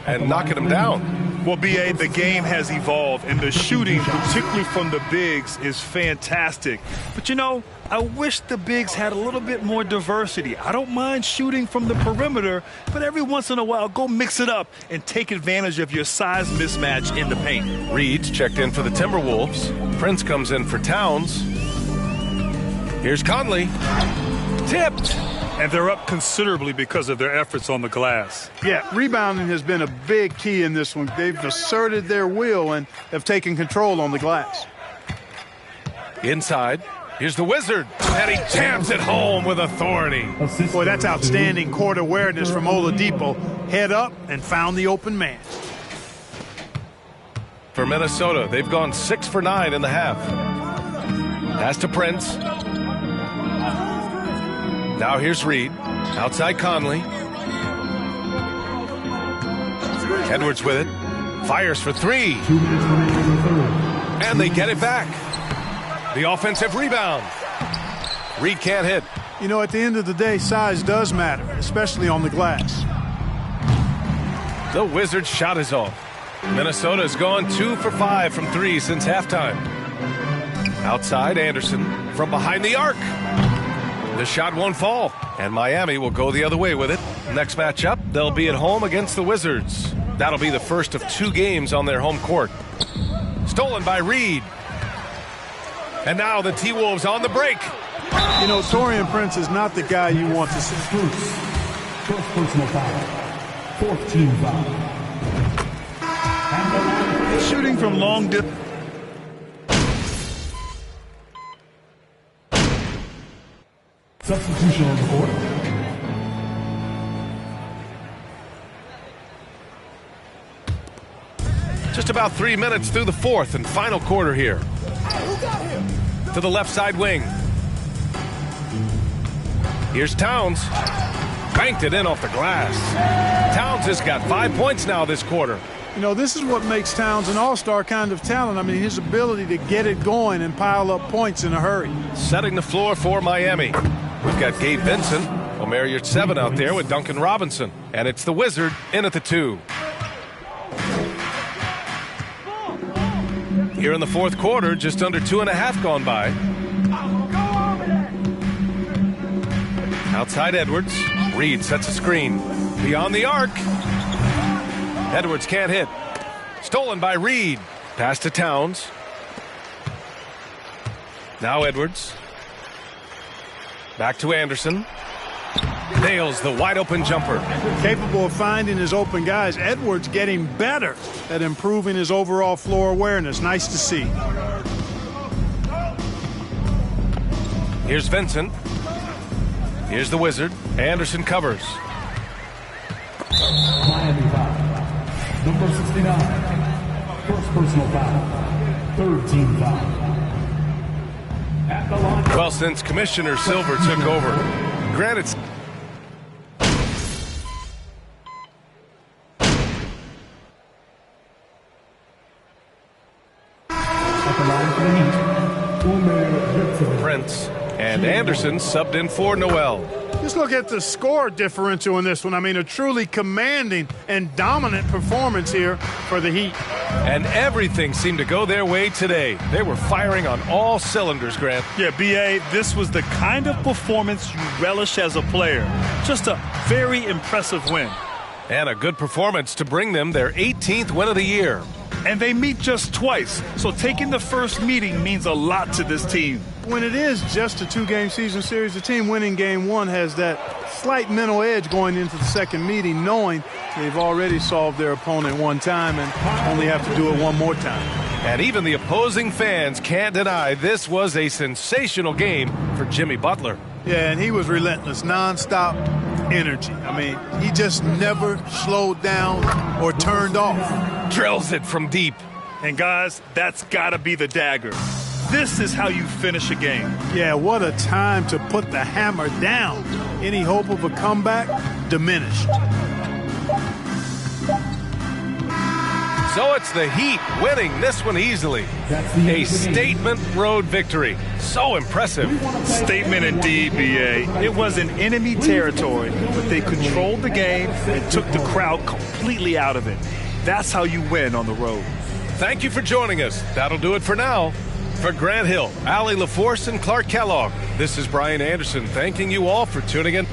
And knocking him down. Well, B.A., the game has evolved, and the shooting, particularly from the bigs, is fantastic. But, you know, I wish the bigs had a little bit more diversity. I don't mind shooting from the perimeter, but every once in a while, go mix it up and take advantage of your size mismatch in the paint. Reed's checked in for the Timberwolves. Prince comes in for Towns. Here's Conley. Tipped. And they're up considerably because of their efforts on the glass. Yeah, rebounding has been a big key in this one. They've asserted their will and have taken control on the glass. Inside. Here's the Wizard. And he jams it home with authority. Boy, that's outstanding court awareness from Oladipo. Head up and found the open man. For Minnesota, they've gone 6 for 9 in the half. Pass to Prince. Now here's Reed. Outside Conley. Edwards with it. Fires for 3. And they get it back. The offensive rebound. Reed can't hit. You know, at the end of the day, size does matter, especially on the glass. The Wizards' shot is off. Minnesota's gone 2 for 5 from 3 since halftime. Outside Anderson from behind the arc. The shot won't fall, and Miami will go the other way with it. Next matchup, they'll be at home against the Wizards. That'll be the first of 2 games on their home court. Stolen by Reed. And now the T-Wolves on the break. You know, Taurean Prince is not the guy you want to see. First personal foul. 4th team foul. Shooting from long distance. Substitution on the court. Just about 3 minutes through the 4th and final quarter here. To the left side wing. Here's Towns. Banked it in off the glass. Towns has got 5 points now this quarter. You know, this is what makes Towns an all-star kind of talent. I mean, his ability to get it going and pile up points in a hurry. Setting the floor for Miami. We've got Gabe Vincent, Omer Yurtseven out there with Duncan Robinson. And it's the Wizard in at the 2. Here in the 4th quarter, just under 2.5 gone by. Outside Edwards. Reed sets a screen. Beyond the arc. Edwards can't hit. Stolen by Reed. Pass to Towns. Now Edwards. Back to Anderson. Nails the wide open jumper. Capable of finding his open guys. Edwards getting better at improving his overall floor awareness. Nice to see. Here's Vincent. Here's the Wizard. Anderson covers. Miami foul. Number 69. First personal foul. 3rd team foul. At the line. Well, since Commissioner Silver took over, granted. At the line for the Heat. Omer Yurtseven. Prince and Anderson subbed in for Noel. Just look at the score differential in this one. I mean, a truly commanding and dominant performance here for the Heat. And everything seemed to go their way today. They were firing on all cylinders, Grant. Yeah, B.A., this was the kind of performance you relish as a player. Just a very impressive win. And a good performance to bring them their 18th win of the year. And they meet just twice, so taking the first meeting means a lot to this team. When it is just a 2-game season series, the team winning game 1 has that slight mental edge going into the second meeting, knowing they've already solved their opponent one time and only have to do it one more time. And even the opposing fans can't deny this was a sensational game for Jimmy Butler. Yeah, and he was relentless, nonstop energy. I mean, he just never slowed down or turned off. Drills it from deep. And guys, that's gotta be the dagger. This is how you finish a game. Yeah, what a time to put the hammer down. Any hope of a comeback diminished. So it's the Heat winning this one easily. A statement road victory. So impressive. Statement indeed, BA. It was in enemy territory, but they controlled the game and took the crowd completely out of it. That's how you win on the road. Thank you for joining us. That'll do it for now. For Grant Hill, Allie LaForce, and Clark Kellogg, this is Brian Anderson thanking you all for tuning in.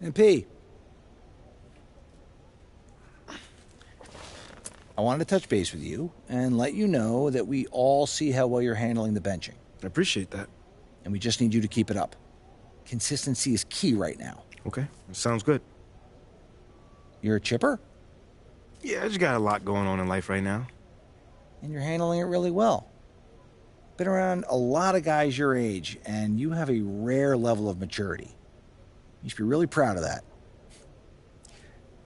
MP. I wanted to touch base with you and let you know that we all see how well you're handling the benching. I appreciate that. And we just need you to keep it up. Consistency is key right now. Okay, sounds good. You're a chipper? Yeah, I just got a lot going on in life right now. And you're handling it really well. Been around a lot of guys your age, and you have a rare level of maturity. You should be really proud of that.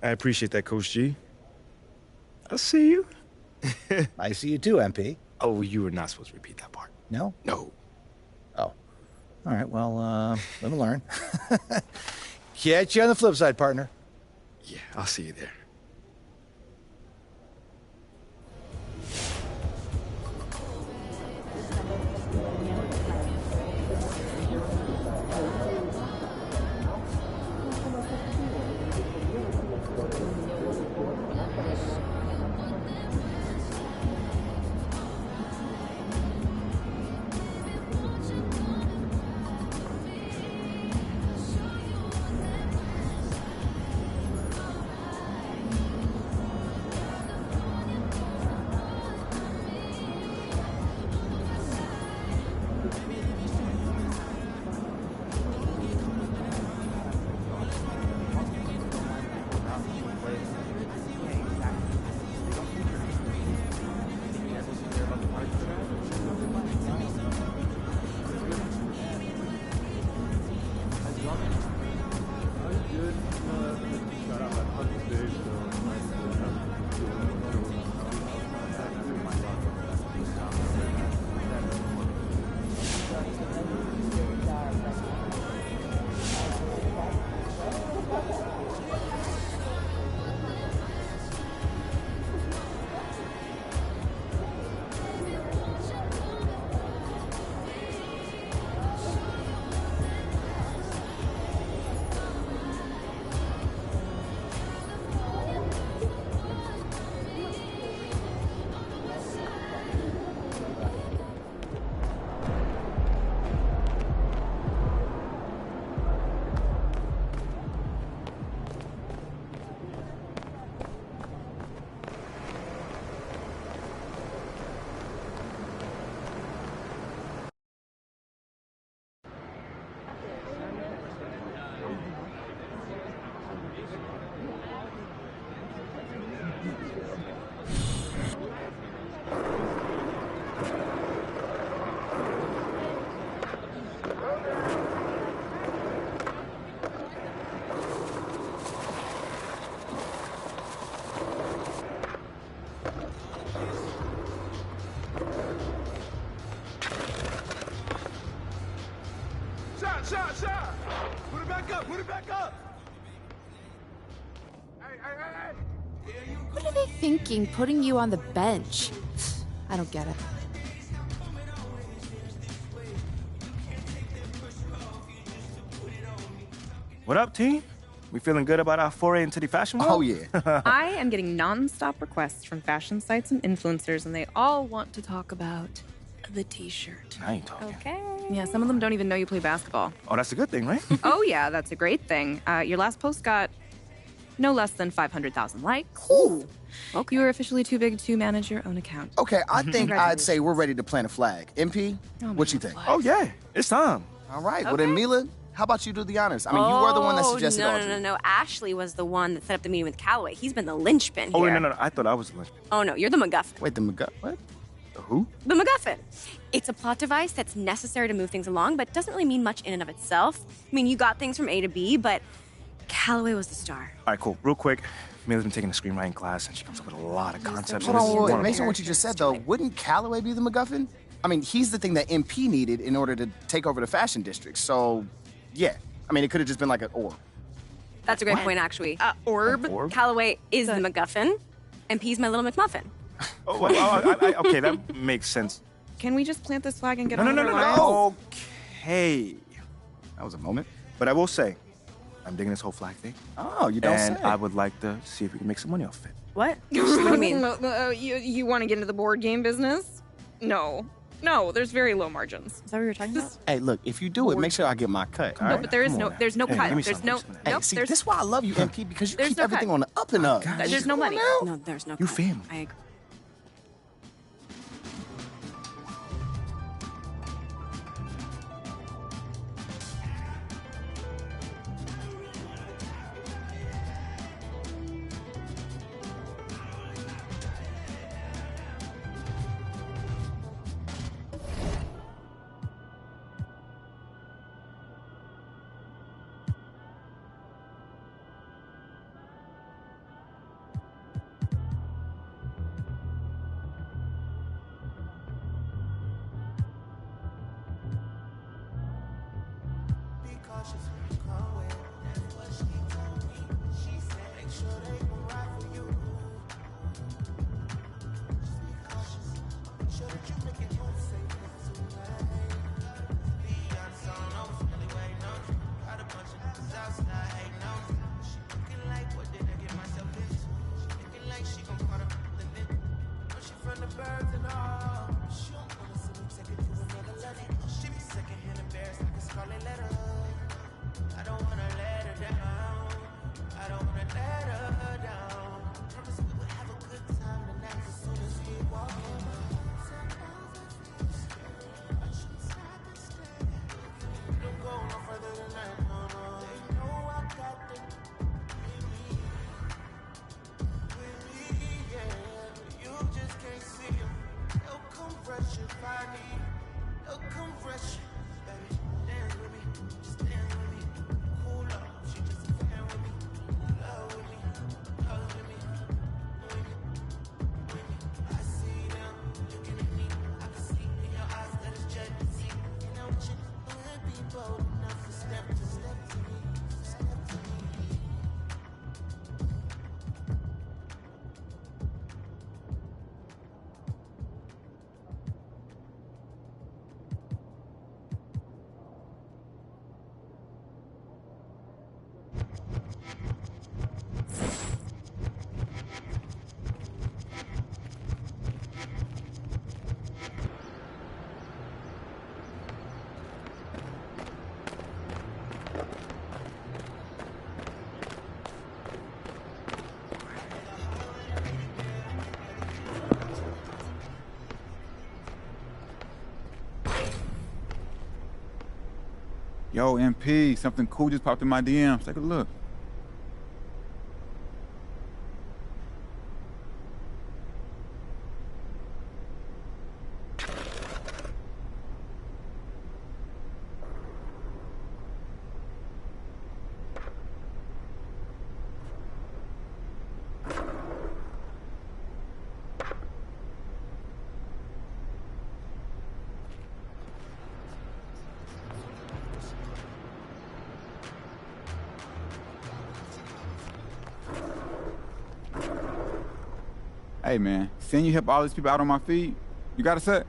I appreciate that, Coach G. I see you. I see you too, MP. Oh, you were not supposed to repeat that part. No? No. Oh. All right, well, let me learn. Catch you on the flip side, partner. Yeah, I'll see you there. Shot! Put it back up! Hey! What are they thinking, putting you on the bench? I don't get it. What up, team? We feeling good about our foray into the fashion world? Oh, yeah. I am getting non-stop requests from fashion sites and influencers, and they all want to talk about the t-shirt. I ain't talking. Okay. Yeah, some of them don't even know you play basketball. Oh, that's a good thing, right? Oh, yeah, that's a great thing. Your last post got no less than 500,000 likes. Ooh. Okay. You are officially too big to manage your own account. Okay, I think I'd say we're ready to plant a flag. MP, what you think? Oh, yeah. It's time. All right. Well, then, Mila, how about you do the honors? I mean, you were the one that suggested Audrey. No. Ashley was the one that set up the meeting with Callaway. He's been the linchpin here. Oh, no. I thought I was the linchpin. Oh, no. You're the MacGuffin. Wait, the MacGuffin? What? The who? The MacGuffin. It's a plot device that's necessary to move things along, but doesn't really mean much in and of itself. I mean, you got things from A to B, but Callaway was the star. All right, cool. Real quick. Mila's been taking a screenwriting class, and she comes up with a lot of concepts. Hold on, based on what you just said, though, wouldn't Callaway be the MacGuffin? I mean, he's the thing that MP needed in order to take over the fashion district. So, yeah. I mean, it could have just been like an orb. That's a great point, actually. Orb? Callaway is the MacGuffin, and P's my little McMuffin. Okay, that makes sense. Can we just plant this flag and get No. Oh. Okay. That was a moment. But I will say, I'm digging this whole flag thing. Oh, you don't say. And I would like to see if we can make some money off it. What? What do you mean? You want to get into the board game business? No. No, there's very low margins. Is that what you're talking about? Hey, look, if you do it, make sure I get my cut. all No, right? but there is Come no on now. there's no Hey, cut. give me There's some, no give me some. Hey, nope, see, there's this is why I love you, MP, because you There's keep no everything cut. on the up and up. there's no money. No, there's no You cut. feel me? I agree. Yo, MP, something cool just popped in my DMs. Take a look. Hey, man, seeing you help all these people out on my feed, you got a set?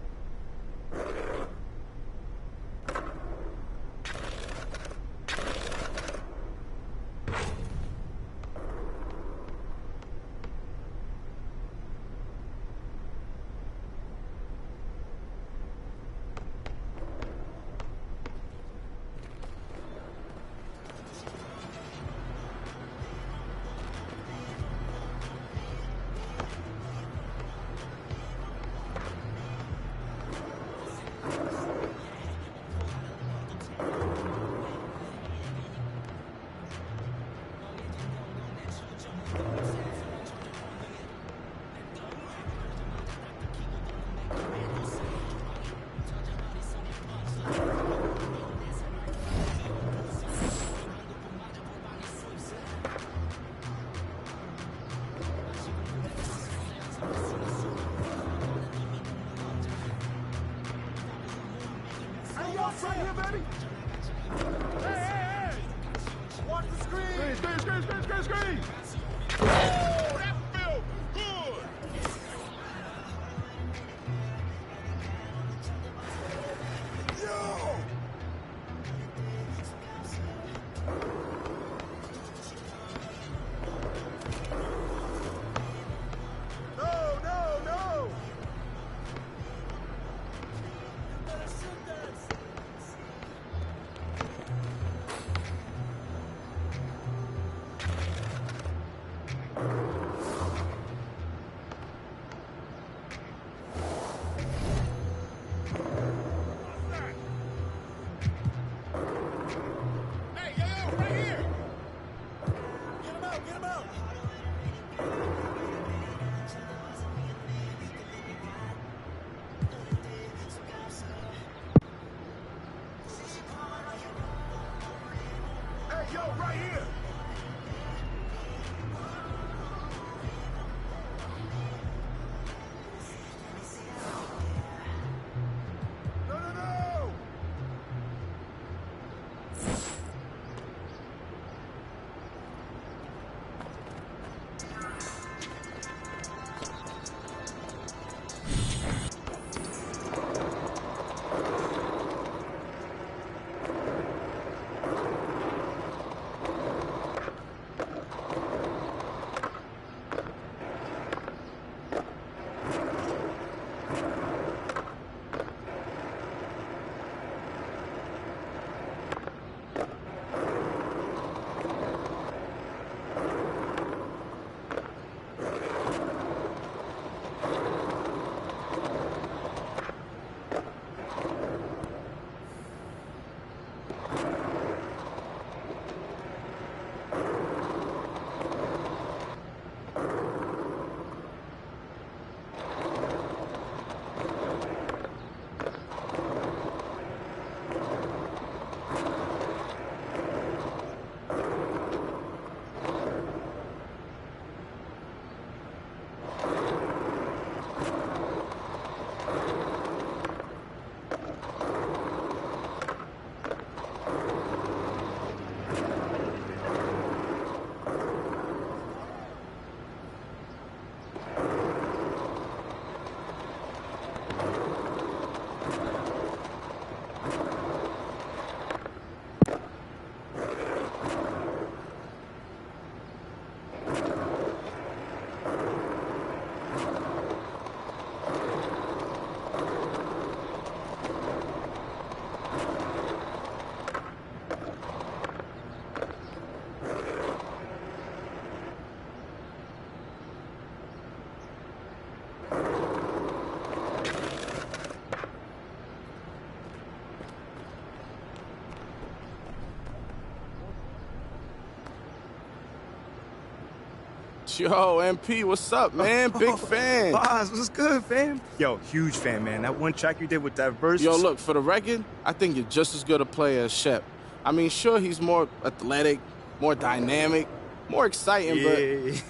Yo, MP, what's up, man? Big fan. Boz, what's good, fam? Yo, huge fan, man. That one track you did with that verse. Yo, look, for the record, I think you're just as good a player as Shep. I mean, sure, he's more athletic, more dynamic, more exciting, but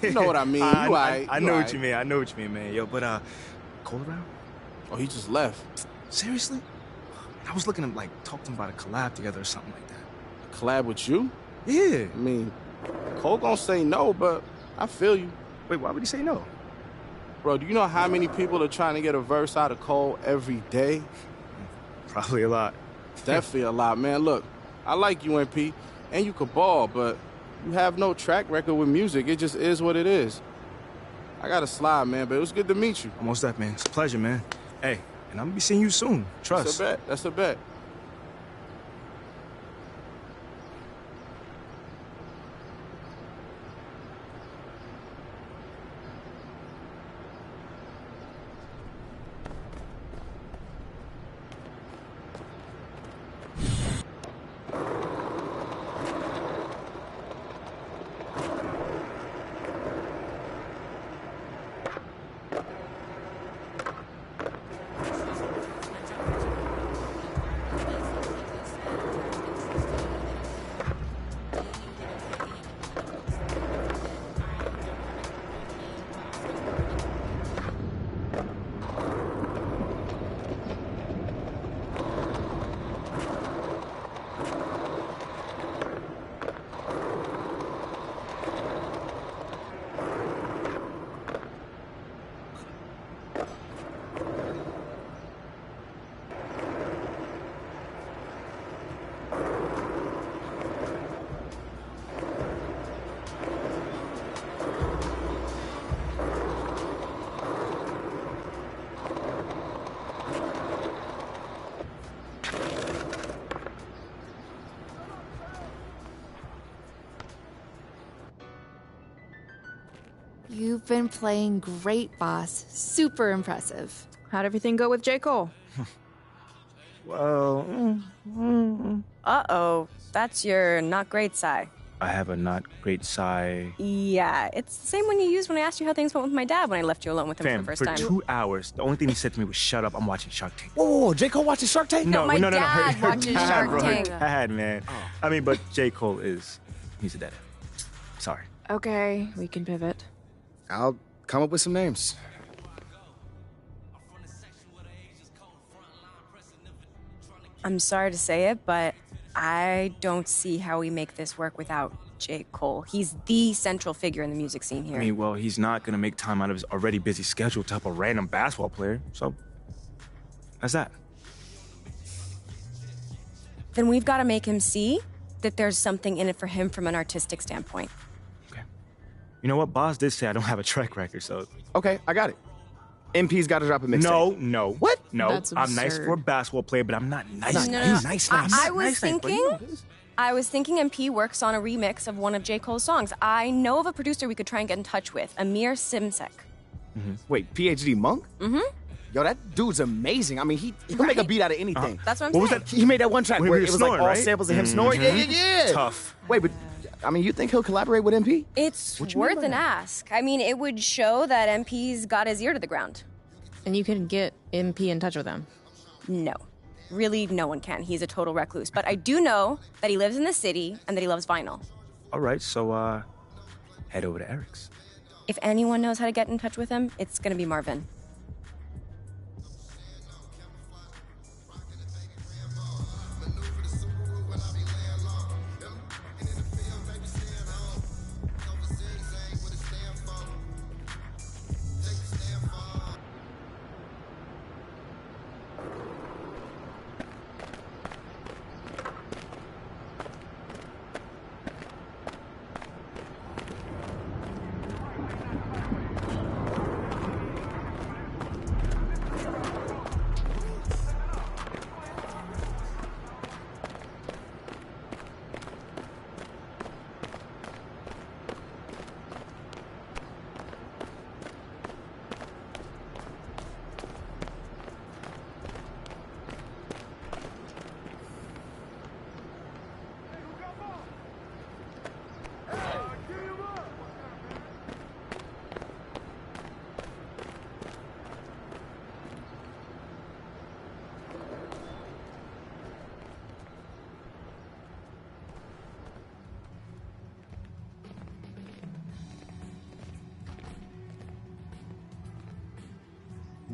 you know what I mean. I know what you mean. I know what you mean, man. Yo, but Cole around? Oh, he just left. Seriously? I was looking to talk to him about a collab together or something like that. Collab with you? Yeah. I mean, Cole gonna say no, but I feel you. Wait, why would he say no? Bro, do you know how many people are trying to get a verse out of Cole every day? Probably a lot. Definitely a lot, man. Look, I like you, MP, and you could ball, but you have no track record with music. It just is what it is. I gotta slide, man, but it was good to meet you. Almost that, man. It's a pleasure, man. Hey, and I'm gonna be seeing you soon. Trust. That's a bet. That's a bet. You've been playing great, boss. Super impressive. How'd everything go with J. Cole? Well... Uh-oh. That's your not great sigh. I have a not great sigh. Yeah, it's the same one you used when I asked you how things went with my dad when I left you alone with him for the first time. For 2 hours, the only thing he said to me was, "Shut up, I'm watching Shark Tank." Whoa, J. Cole watches Shark Tank? No, my dad watches Shark Tank. Dad, man. I mean, but J. Cole he's a dead end. Sorry. Okay, we can pivot. I'll come up with some names. I'm sorry to say it, but I don't see how we make this work without J. Cole. He's the central figure in the music scene here. I mean, well, he's not going to make time out of his already busy schedule to help a random basketball player, so that's that. Then we've got to make him see that there's something in it for him from an artistic standpoint. You know what? Boz did say I don't have a track record, so... Okay, I got it. MP's got to drop a mixtape. No. What? No, That's I'm nice absurd. for a basketball player, but I'm not nice. No. Nice. I was thinking MP works on a remix of one of J. Cole's songs. I know of a producer we could try and get in touch with, Amir Simsek. Wait, PhD Monk? Mm-hmm. Yo, that dude's amazing. I mean, he'll make a beat out of anything. That's what I'm What was saying. that? He made that one track When where he it was was like snoring, all right? samples of him snoring. Yeah. Tough. Wait, but I mean, you think he'll collaborate with MP? It's What you mean worth by an that? ask. I mean, it would show that MP's got his ear to the ground. And you can get MP in touch with him. No. Really, no one can. He's a total recluse. But I do know that he lives in the city and that he loves vinyl. All right, so, head over to Eric's. If anyone knows how to get in touch with him, it's gonna be Marvin.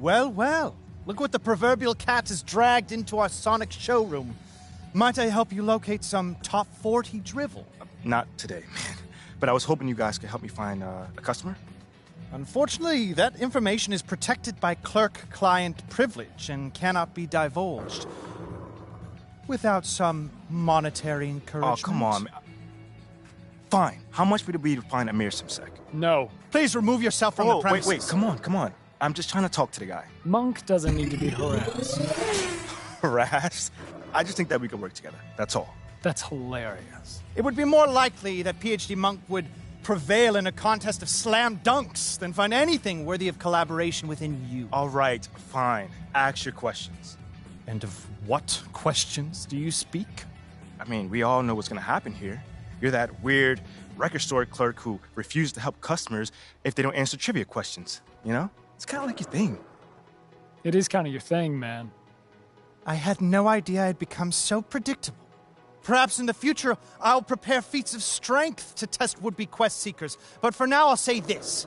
Well, well. Look what the proverbial cat has dragged into our Sonic showroom. Might I help you locate some top 40 drivel? Not today, man. But I was hoping you guys could help me find a customer. Unfortunately, that information is protected by clerk-client privilege and cannot be divulged without some monetary encouragement. Oh, come on, man. Fine. How much would it be to find Amir Simsek? No. Please remove yourself from the premises. Wait, come on. I'm just trying to talk to the guy. Monk doesn't need to be harassed. Harassed? I just think that we could work together. That's all. That's hilarious. It would be more likely that PhD Monk would prevail in a contest of slam dunks than find anything worthy of collaboration within you. All right, fine. Ask your questions. And of what questions do you speak? I mean, we all know what's going to happen here. You're that weird record store clerk who refuses to help customers if they don't answer trivia questions, you know? It's kind of like your thing. It is kind of your thing, man. I had no idea I'd become so predictable. Perhaps in the future, I'll prepare feats of strength to test would-be quest seekers. But for now, I'll say this.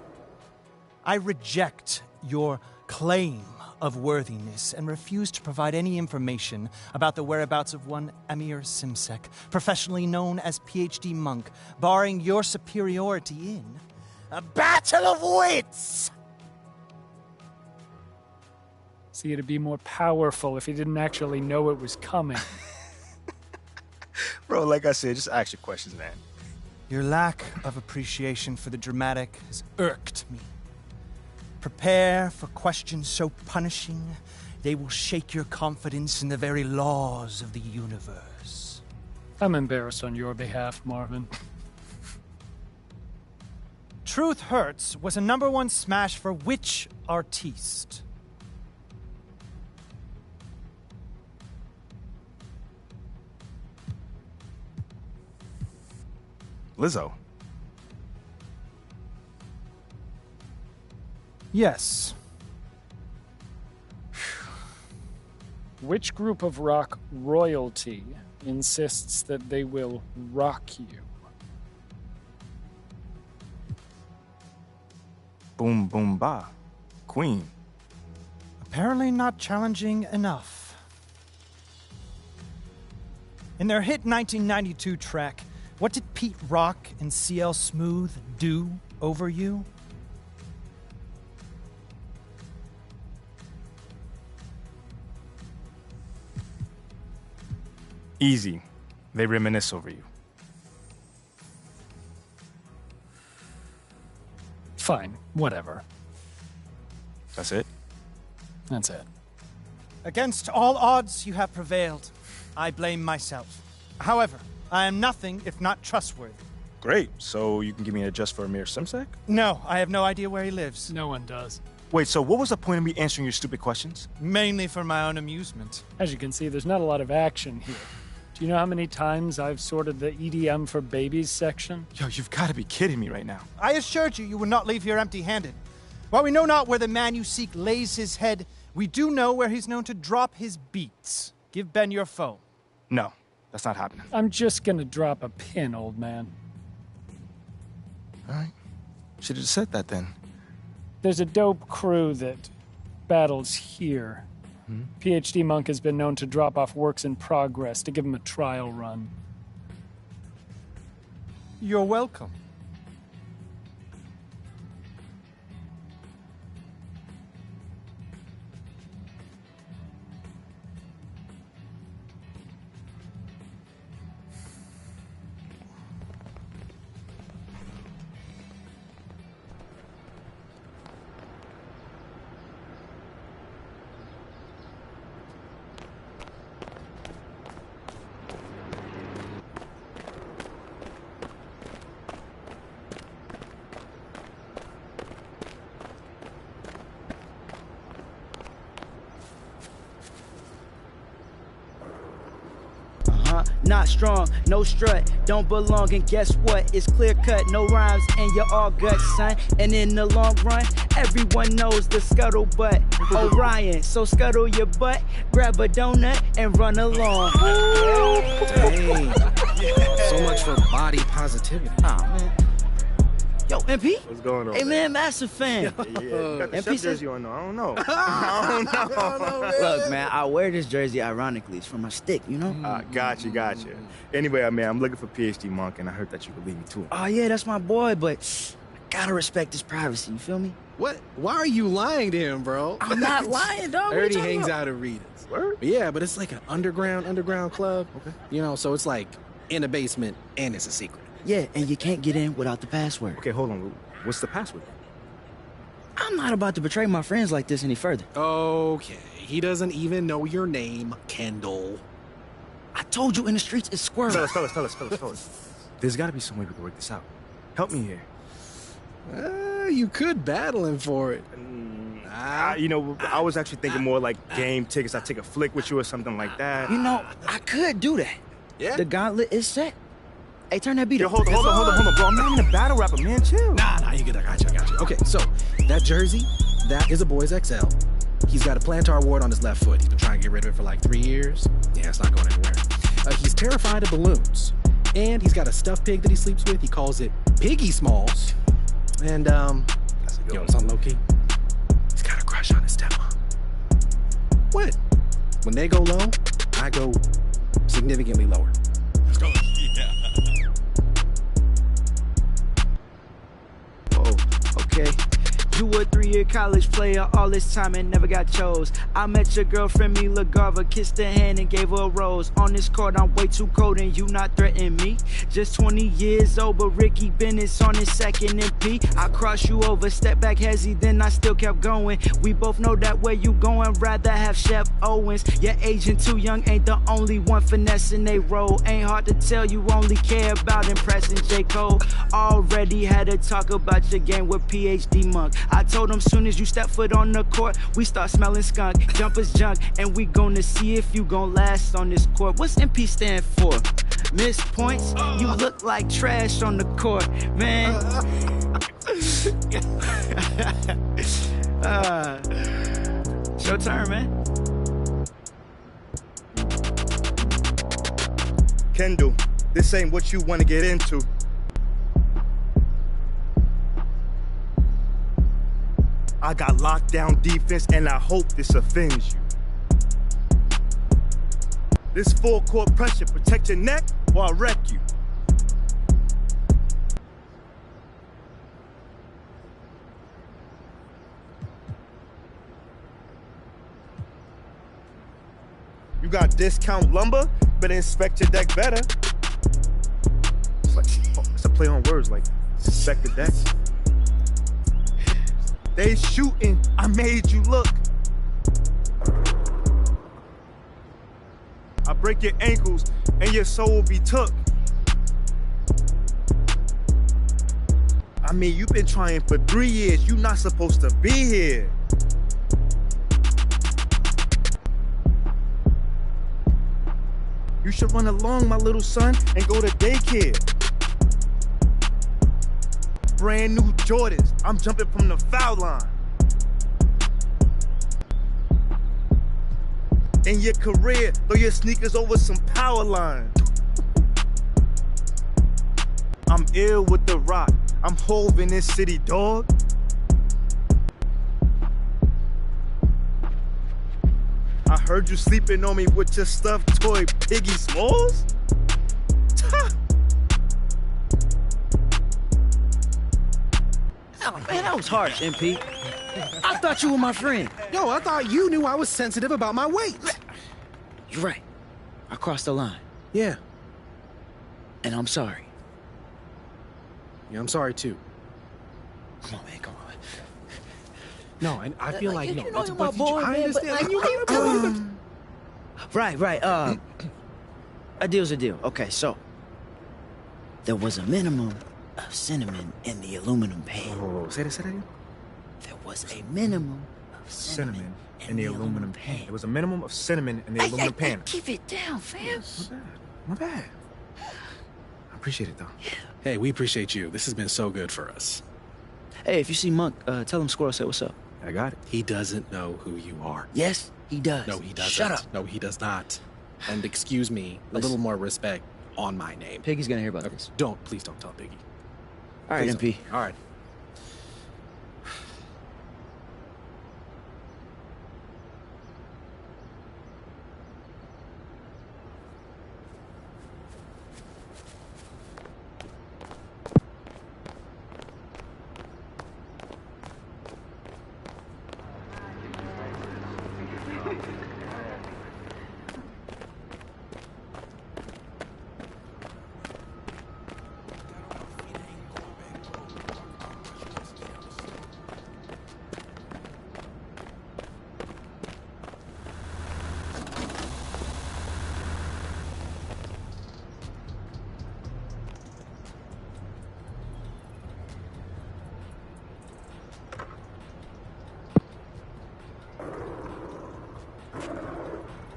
I reject your claim of worthiness and refuse to provide any information about the whereabouts of one Amir Simsek, professionally known as PhD Monk, barring your superiority in a battle of wits! See, it'd be more powerful if he didn't actually know it was coming. Bro, like I said, just ask your questions, man. Your lack of appreciation for the dramatic has irked me. Prepare for questions so punishing, they will shake your confidence in the very laws of the universe. I'm embarrassed on your behalf, Marvin. Truth Hurts was a #1 smash for which artiste? Lizzo. Yes. Which group of rock royalty insists that they will rock you? Boom, boom, ba. Queen. Apparently not challenging enough. In their hit 1992 track, what did Pete Rock and CL Smooth do over you? Easy. They reminisce over you. Fine, whatever. That's it? That's it. Against all odds, you have prevailed. I blame myself. However, I am nothing if not trustworthy. Great. So you can give me an address for Amir Simsek? No, I have no idea where he lives. No one does. Wait, so what was the point of me answering your stupid questions? Mainly for my own amusement. As you can see, there's not a lot of action here. Do you know how many times I've sorted the EDM for babies section? Yo, you've got to be kidding me right now. I assured you would not leave here empty-handed. While we know not where the man you seek lays his head, we do know where he's known to drop his beats. Give Ben your phone. No, that's not happening. I'm just gonna drop a pin, old man. All right. Should have said that then. There's a dope crew that battles here. PhD Monk has been known to drop off works in progress to give him a trial run. You're welcome. Not strong, no strut, don't belong, and guess what? It's clear cut, no rhymes, and you're all guts, son. And in the long run, everyone knows the scuttlebutt. Orion, so scuttle your butt, grab a donut, and run along. Dang. So much for body positivity. Aw, man. Yo, MP? What's going on? Hey, man, massive fan. Yeah, you got the MP chef says- jersey on, though. I don't know. I don't know. Look, man, I wear this jersey ironically. It's for my stick, you know? Gotcha. Anyway, man, I'm looking for PhD Monk, and I heard that you could lead me to him. Oh, yeah, that's my boy, but I gotta respect his privacy, you feel me? What? Why are you lying to him, bro? I'm not lying, dog. I What heard you he talking hangs about? out at Rita's. Word? Yeah, but it's like an underground club. Okay. You know, so it's like in a basement and it's a secret. Yeah, and you can't get in without the password. Okay, hold on. What's the password? I'm not about to betray my friends like this any further. Okay, he doesn't even know your name, Kendall. I told you in the streets it's squirrel. Fellas. There's got to be some way we can work this out. Help me here. You could battle him for it. I was actually thinking more like game tickets. I take a flick with you or something like that. You know, I could do that. Yeah? The gauntlet is set. Hey, turn that beat Yo, up. hold on, bro. I'm not even a battle rapper, man. Chill. Nah, you get that. I got you. Okay, so that jersey, that is a Boys XL. He's got a plantar wart on his left foot. He's been trying to get rid of it for like 3 years. Yeah, it's not going anywhere. He's terrified of balloons. And he's got a stuffed pig that he sleeps with. He calls it Piggy Smalls. And, something low-key. He's got a crush on his stepmom. What? When they go low, I go significantly lower. Let's go. Oh, okay. You a 3-year college player all this time and never got chose. I met your girlfriend, Mila Garva, kissed her hand and gave her a rose. On this court, I'm way too cold and you not threatening me. Just 20 years old, but Ricky Bennett's on his second MP. I cross you over, step back hezzy, then I still kept going. We both know that where you going, rather have Chef Owens. Your agent too young ain't the only one finessing they role. Ain't hard to tell you only care about impressing J. Cole. Already had to talk about your game with PhD Monk. I told him soon as you step foot on the court, we start smelling skunk, jumpers junk, and we gonna see if you gon' last on this court. What's MP stand for? Miss points? You look like trash on the court, man. It's your turn, man. Kendall, this ain't what you want to get into. I got lockdown defense, and I hope this offends you. This full court pressure, protect your neck or I'll wreck you. You got discount lumber? Better inspect your deck better. It's a play on words, like inspect the deck. They shooting, I made you look. I break your ankles and your soul will be took. I mean, you've been trying for 3 years. You not supposed to be here. You should run along, my little son, and go to daycare. Brand new Jordans. I'm jumping from the foul line. In your career, throw your sneakers over some power lines. I'm ill with the rock. I'm Hove in this city, dog. I heard you sleeping on me with your stuffed toy, Piggy Smalls? Oh, man, that was harsh, MP. I thought you were my friend. Yo, I thought you knew I was sensitive about my weight. You're right. I crossed the line. Yeah. And I'm sorry. Yeah, I'm sorry too. Come on, man, come on. No, and I feel like, you no, know it's you're a my buddy. boy, I man, understand. Right. A deal's a deal. Okay, so there was a minimum of cinnamon in the aluminum pan. Oh, say that again. There was a minimum of cinnamon in the aluminum pan. There was a minimum of cinnamon in the aluminum pan. Keep it down, fam. My bad. I appreciate it, though. Hey, we appreciate you. This has been so good for us. Hey, if you see Monk, tell him Squirrel said what's up. I got it. He doesn't know who you are. Yes, he does. No, he doesn't. Shut up. No, he does not. And excuse me, a little more respect on my name. Piggy's gonna hear about this. Please don't tell Piggy. All right, MP. All right.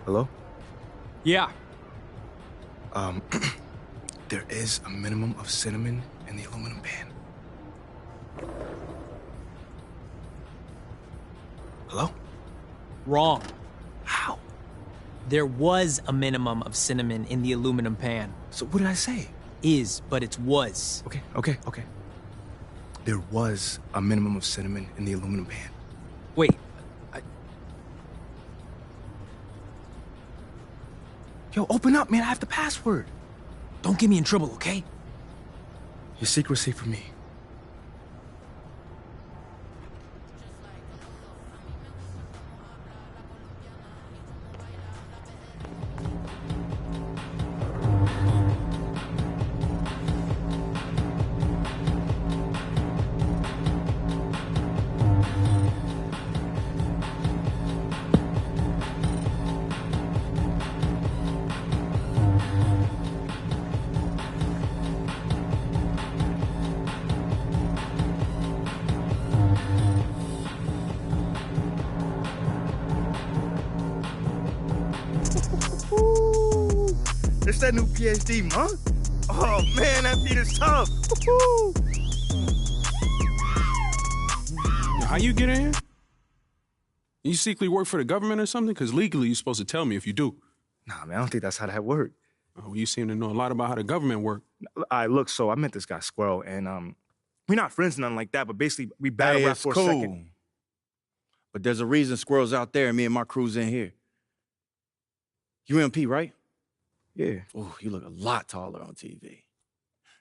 Hello? Yeah. There is a minimum of cinnamon in the aluminum pan. Hello? Wrong. How? There was a minimum of cinnamon in the aluminum pan. So what did I say? Is, but it's was. Okay. There was a minimum of cinnamon in the aluminum pan. Wait. Yo, open up, man. I have the password. Don't get me in trouble, okay? Your secrecy for me. It's that new PhD monk. Oh man, that beat is tough. How you get in here? You secretly work for the government or something? Because legally you're supposed to tell me if you do. Nah, man, I don't think that's how that works. Oh, you seem to know a lot about how the government work. Look, so I met this guy, Squirrel, and we're not friends or nothing like that, but basically we battle rap for a second. But there's a reason Squirrel's out there and me and my crew's in here. You MP, right? Yeah. Oh, you look a lot taller on TV.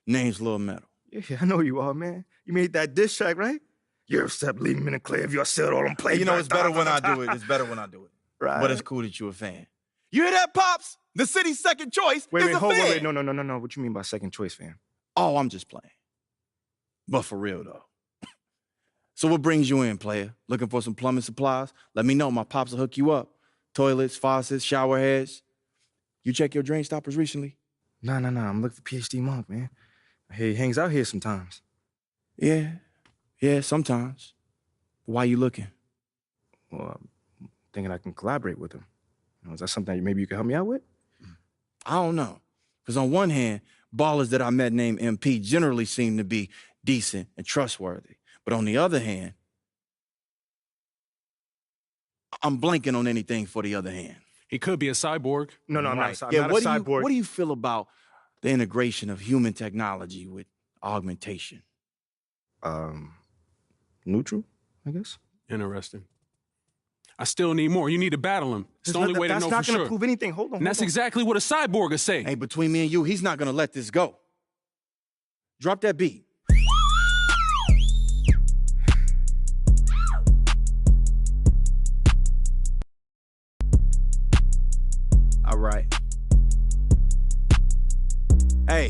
Name's Lil Metal. Yeah, I know you are, man. You made that diss track, right? You're upset, leave me in the clear if you said all them plays. You know, it's better when I do it. It's better when I do it. Right. But it's cool that you a fan. You hear that, Pops? The city's second choice is a fan. Wait. No. What you mean by second choice, fam? Oh, I'm just playing. But for real, though. So what brings you in, player? Looking for some plumbing supplies? Let me know. My pops will hook you up. Toilets, faucets, shower heads. You check your drain stoppers recently? Nah. I'm looking for PhD Monk, man. He hangs out here sometimes. Yeah, sometimes. Why you looking? Well, I'm thinking I can collaborate with him. Is that something that maybe you can help me out with? I don't know. Because on one hand, ballers that I met named MP generally seem to be decent and trustworthy. But on the other hand, I'm blanking on anything for the other hand. He could be a cyborg. No, I'm not a cyborg. What do you feel about the integration of human technology with augmentation? Neutral, I guess. Interesting. I still need more. You need to battle him. It's the only way to know for sure. That's not going to prove anything. Hold on. And that's exactly what a cyborg is saying. Hey, between me and you, he's not going to let this go. Drop that beat. All right. Hey.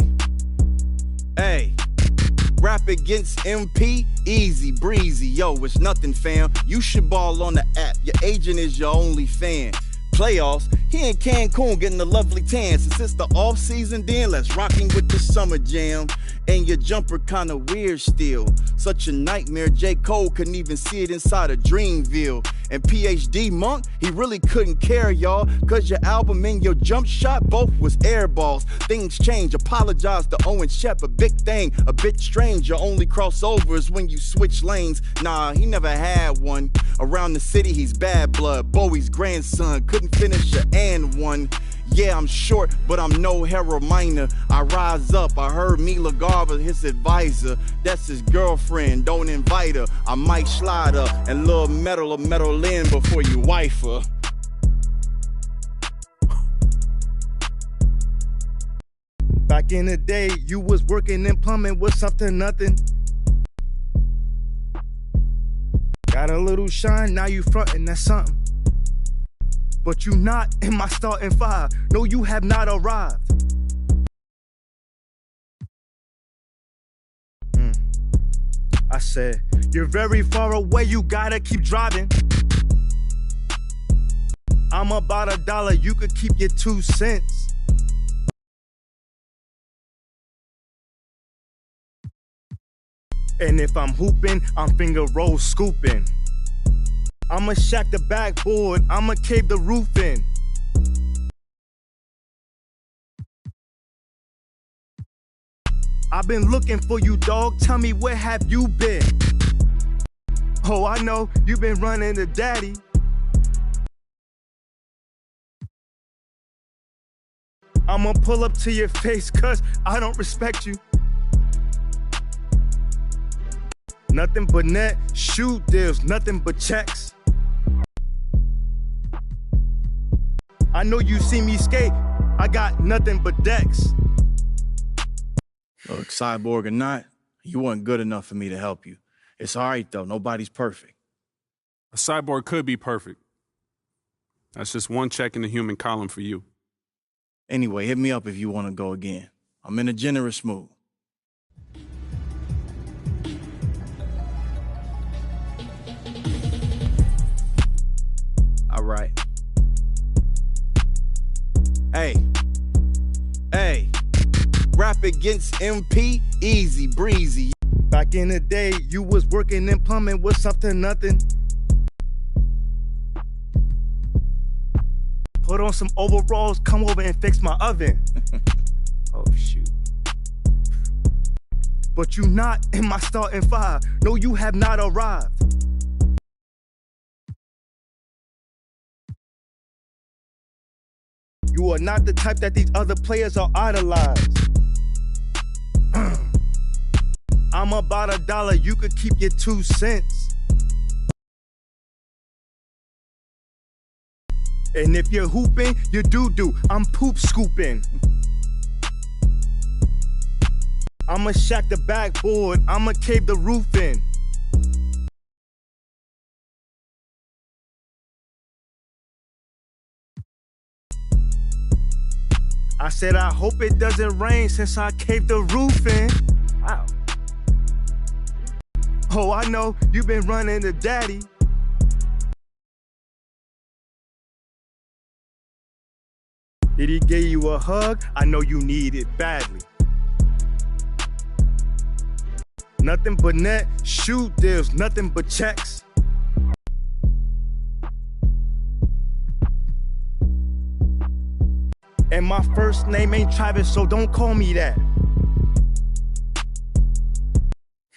Rap against MP, easy, breezy. Yo, it's nothing, fam. You should ball on the app. Your agent is your only fan. Playoffs, he in Cancun getting a lovely tan. Since it's the off season, then let's rocking with the summer jam. And your jumper kinda weird still. Such a nightmare, J. Cole couldn't even see it inside of Dreamville. And PhD Monk, he really couldn't care, y'all. Cause your album and your jump shot both was airballs. Things change, apologize to Owen Shep. A big thing, a bit strange. Your only crossover is when you switch lanes. Nah, he never had one. Around the city, he's bad blood. Bowie's grandson, couldn't finish a and one. Yeah, I'm short, but I'm no Harold Miner. I rise up, I heard Mila Garver, his advisor. That's his girlfriend, don't invite her. I might slide her and little metal in before you wife her. Back in the day, you was working in plumbing with something nothing. Got a little shine, now you frontin', that's something. But you not in my starting five. No, you have not arrived. I said, you're very far away, you gotta keep driving. I'm about $1, you could keep your 2 cents. And if I'm hooping, I'm finger roll scooping. I'ma shack the backboard, I'ma cave the roof in. I've been looking for you, dog, tell me where have you been? Oh, I know, you been running to daddy. I'ma pull up to your face, cause I don't respect you. Nothing but net, shoe deals, nothing but checks. I know you see me skate, I got nothing but decks. Look, Cyborg or not, you weren't good enough for me to help you. It's all right, though. Nobody's perfect. A cyborg could be perfect. That's just one check in the human column for you. Anyway, hit me up if you want to go again. I'm in a generous mood. All right. Hey. Rap against MP, easy breezy. Back in the day, you was working in plumbing with something nothing. Put on some overalls, come over and fix my oven. Oh, shoot. But you not in my starting five. No, you have not arrived. You are not the type that these other players are idolized. I'm about $1, you could keep your 2 cents. And if you're hooping, you doo-doo, I'm poop scooping. I'ma shack the backboard, I'ma cave the roof in. I said I hope it doesn't rain since I caved the roof in. Wow. Oh, I know, you been running to daddy. Did he give you a hug? I know you need it badly. Nothing but net, shoe deals, nothing but checks. And my first name ain't Travis, so don't call me that.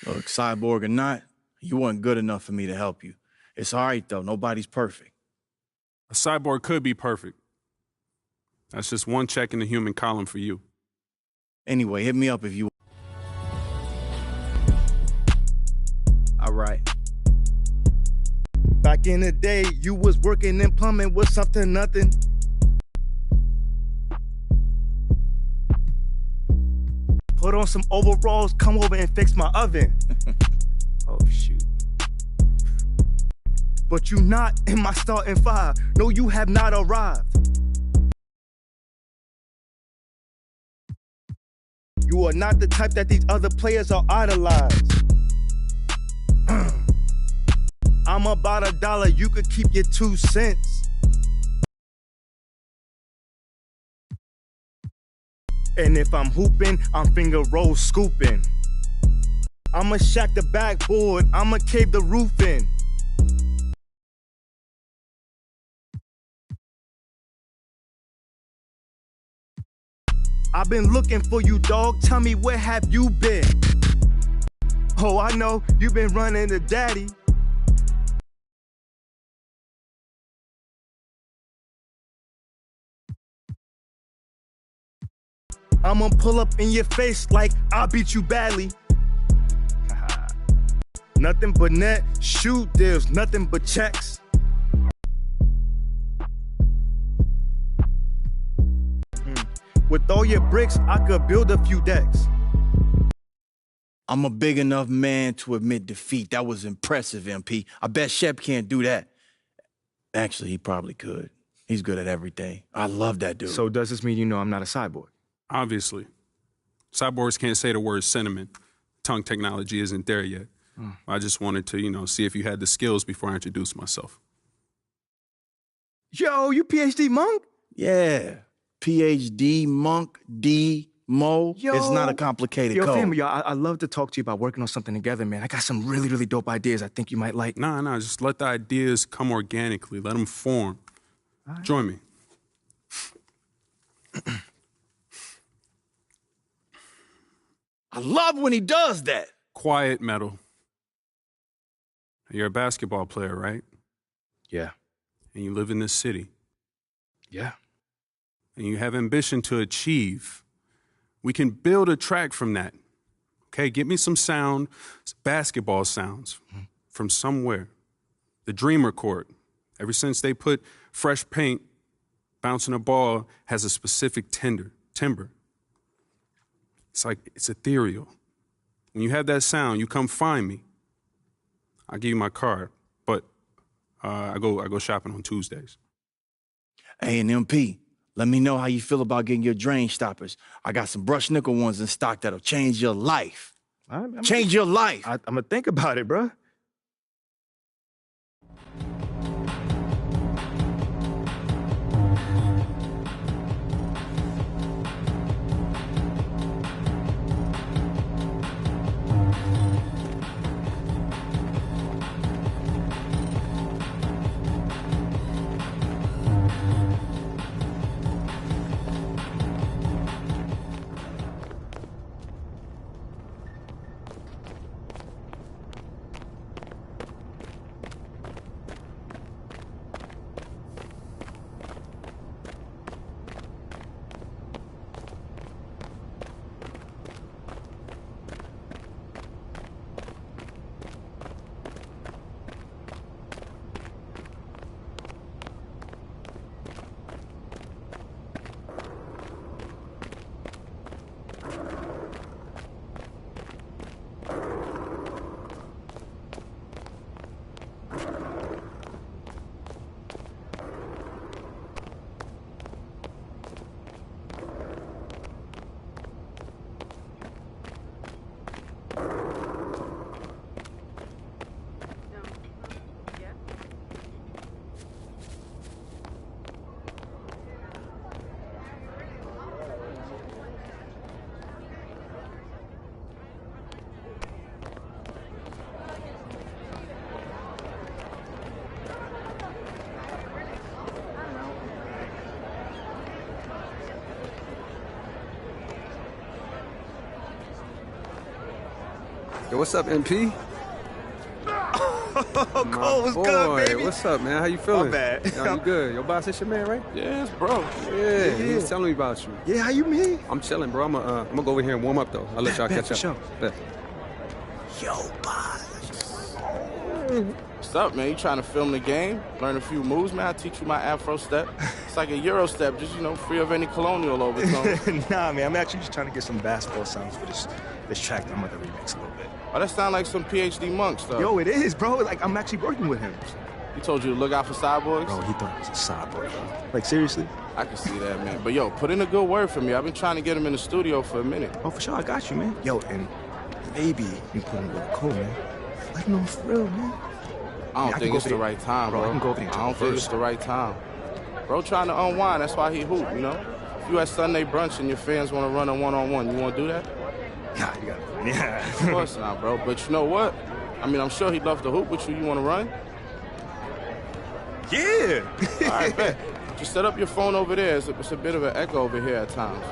Look, Cyborg or not, you weren't good enough for me to help you. It's all right, though. Nobody's perfect. A cyborg could be perfect. That's just one check in the human column for you. Anyway, hit me up if you... All right. Back in the day, you was working in plumbing with something nothing. Put on some overalls, come over and fix my oven. Oh, shoot. But you not in my starting five. No, you have not arrived. You are not the type that these other players are idolized. I'm about $1, you could keep your 2 cents. And if I'm hooping, I'm finger roll scooping. I'ma shack the backboard, I'ma cave the roof in. I've been looking for you, dog, tell me where have you been? Oh, I know, you been running to daddy. I'ma pull up in your face like I beat you badly. Nothing but net, shoot deals, nothing but checks. With all your bricks, I could build a few decks. I'm a big enough man to admit defeat. That was impressive, MP. I bet Shep can't do that. Actually, he probably could. He's good at everything. I love that dude. So does this mean you know I'm not a cyborg? Obviously. Cyborgs can't say the word cinnamon. Tongue technology isn't there yet. I just wanted to, see if you had the skills before I introduced myself. Yo, you PhD monk? Yeah. PhD, monk, D, Mo. It's not a complicated code. Family, I love to talk to you about working on something together, man. I got some really, really dope ideas I think you might like. Nah, just let the ideas come organically. Let them form. Right. Join me. I love when he does that. Quiet, Metal. You're a basketball player, right? Yeah. And you live in this city. Yeah. And you have ambition to achieve. We can build a track from that. Okay, get me some sound, basketball sounds from somewhere. The Dreamer Court. Ever since they put fresh paint, bouncing a ball has a specific timbre. It's ethereal. When you have that sound, you come find me. I'll give you my card, but I go shopping on Tuesdays. Hey, and MP, let me know how you feel about getting your drain stoppers. I got some brushed nickel ones in stock that'll change your life. Change your life. I'm gonna think about it, bro. Yo, what's up, MP? Cole, what's good, baby? What's up, man? How you feeling? My bad. Yo, you good? Your boss is your man, right? Yes, bro. Yeah, he was telling me about you. Yeah, how you mean? I'm chilling, bro. I'm gonna go over here and warm up, though. I'll let y'all catch up. Sure. Bet. Yo, boss. What's up, man? You trying to film the game? Learn a few moves, man? I'll teach you my Afro step. It's like a Euro step, just, free of any colonial overtones. Nah, man, I'm actually just trying to get some basketball sounds for this track that I'm about to remix a little bit. Oh, that sound like some PhD monk stuff. Yo, it is, bro. Like, I'm actually working with him. He told you to look out for cyborgs? Bro, he thought I was a cyborg, bro. Like, seriously? I can see that, man. But, yo, put in a good word for me. I've been trying to get him in the studio for a minute. Oh, for sure. I got you, man. Yo, and maybe you put him with Cole, man. Let him know for real, man. I don't think it's the right time, bro. I can go over there. I don't think it's the right time. Bro trying to unwind. That's why he hoop, If you at Sunday brunch and your fans want to run a one-on-one, you want to do that? Nah, you got it. Yeah. Of course not, bro. But you know what? I mean, I'm sure he'd love to hoop with you. You want to run? Yeah. All right, bet. Just set up your phone over there. It's a bit of an echo over here at times.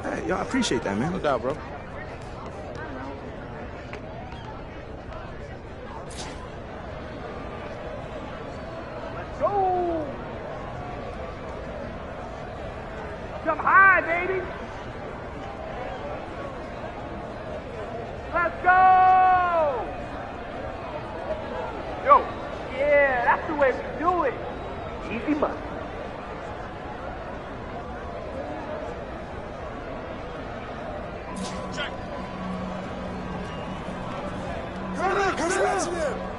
Hey, yo, I appreciate that, man. Look out, bro. Come high, baby. Shoot it!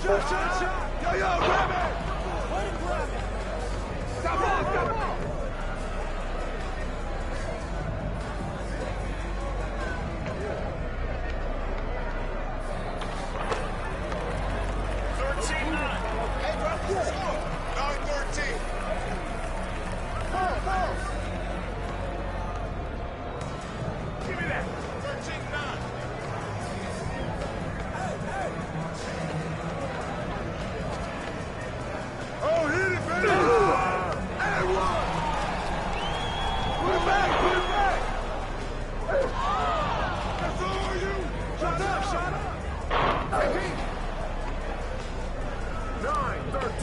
Shut up!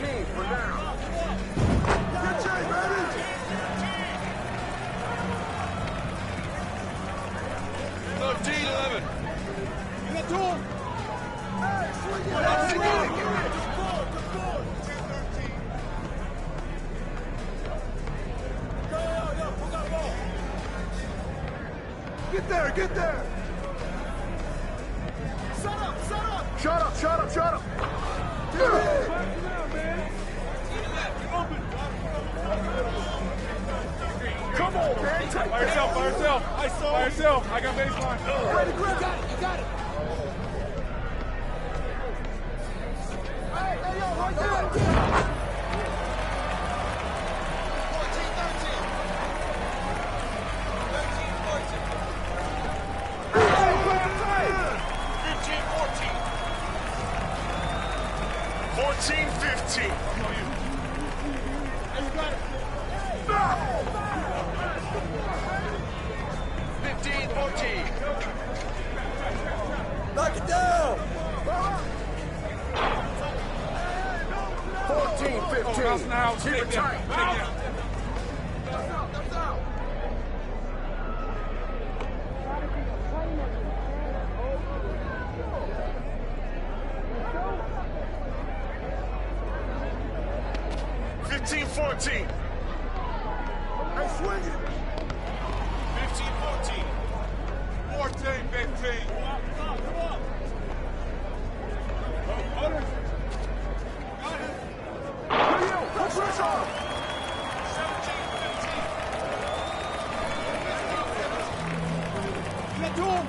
15 for now. Get Jay, baby! Look, 11. You got 2. Hey, swing it! Get there, get there! Shut up, shut up! Shut up, shut up, shut up! Come on, man! Take by yourself, by yourself! By yourself! I got baseline! Ready, grab! You got it, you got it! Hey, yo, right there! 14-15. 15-14. Knock it down. 14-15. Keep it tight. 15-14. Hey, swing it. 15-14. 14-15. Come on. Hold it. Got it. Let's switch on. 17-15. Get to him.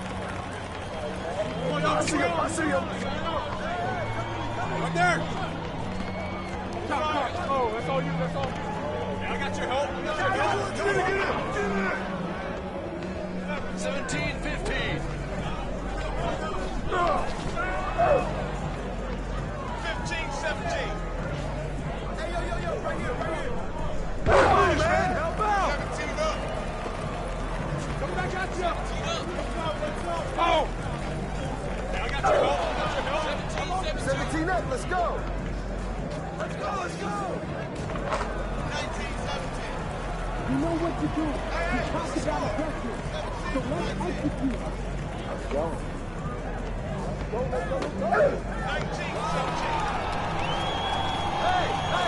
I see him. Right there. Oh, that's all you, that's all you. Yeah, I got your help. Get it. 17-15. 15-17. Hey, yo, right here. Come on, man, help out. 17 up. Come back at you. Let's go. Oh. Yeah, I got your help. 17 up, let's go. Let's go! 19-17. You know what to do. You talked about aggressive. So let's execute. Let's go. Let's go. 19-17. Hey,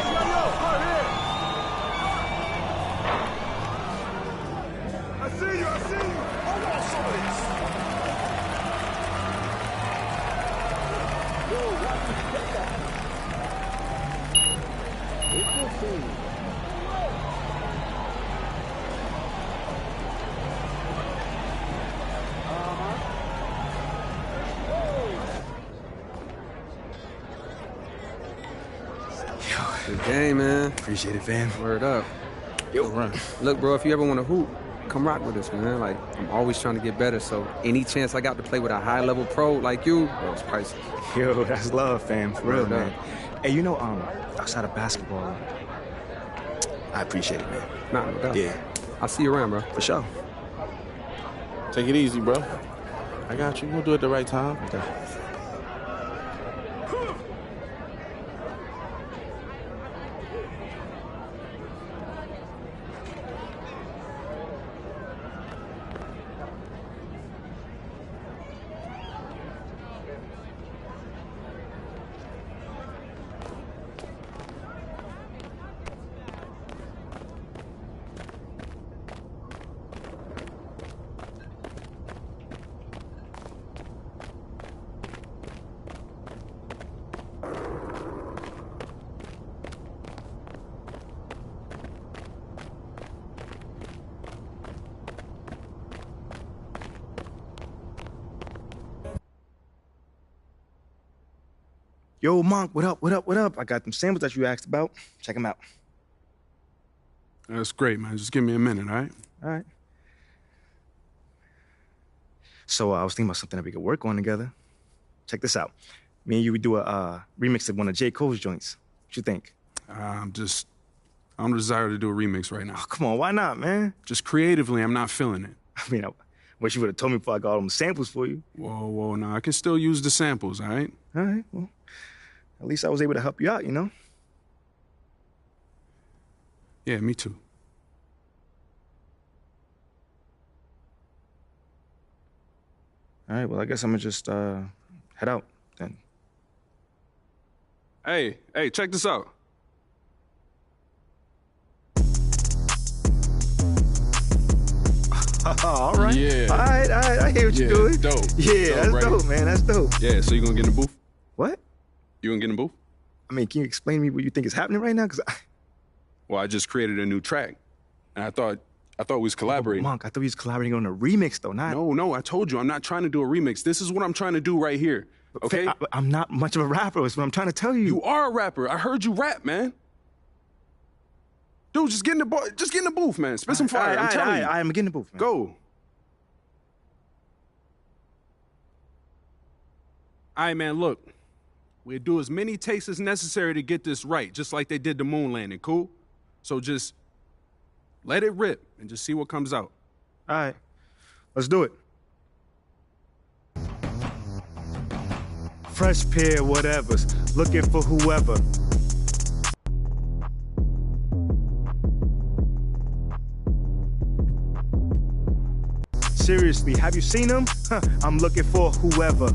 yo, hard here. I see you. I want some of this. Yo, watch me get that. Good game, man. Appreciate it, fam. Word up. Yo, run. Look, bro, if you ever want to hoop, come rock with us, man. Like, I'm always trying to get better, so any chance I got to play with a high-level pro like you, bro, it's priceless. Yo, that's love, fam. For real, man. Hey, you know, outside of basketball, I appreciate it, man. Nah, no doubt. Yeah. I'll see you around, bro. For sure. Take it easy, bro. I got you. We'll do it at the right time. Okay. Yo, Monk, what up? I got them samples that you asked about. Check them out. That's great, man. Just give me a minute, all right? All right. So I was thinking about something that we could work on together. Check this out. Me and you would do a remix of one of J. Cole's joints. What you think? I don't desire to do a remix right now. Oh, come on, why not, man? Just creatively, I'm not feeling it. I mean, I wish you would have told me before I got all them samples for you. Whoa, no, I can still use the samples, all right? All right, well, at least I was able to help you out, you know? Yeah, me too. All right, well, I guess I'm gonna just head out then. Hey, check this out. All right. Yeah. All right. I hear what you're doing. Dope. Yeah, that's right? dope, man. That's dope. Yeah, so you gonna get in the booth? What? You gonna get in the booth? I mean, can you explain to me what you think is happening right now? Well, I just created a new track, and I thought we was collaborating. Monk, I thought we was collaborating on a remix, though, not... No, I told you, I'm not trying to do a remix. This is what I'm trying to do right here, okay? I'm not much of a rapper, is what I'm trying to tell you. You are a rapper. I heard you rap, man. Dude, just get in the booth, man. Spit some fire, I'm telling you. I'm getting in the booth, man. Go. All right, man, look. We'll do as many takes as necessary to get this right, just like they did the moon landing, cool? So just let it rip and just see what comes out. All right, let's do it. Fresh pair, whatevers, looking for whoever. Seriously, have you seen him? I'm looking for whoever.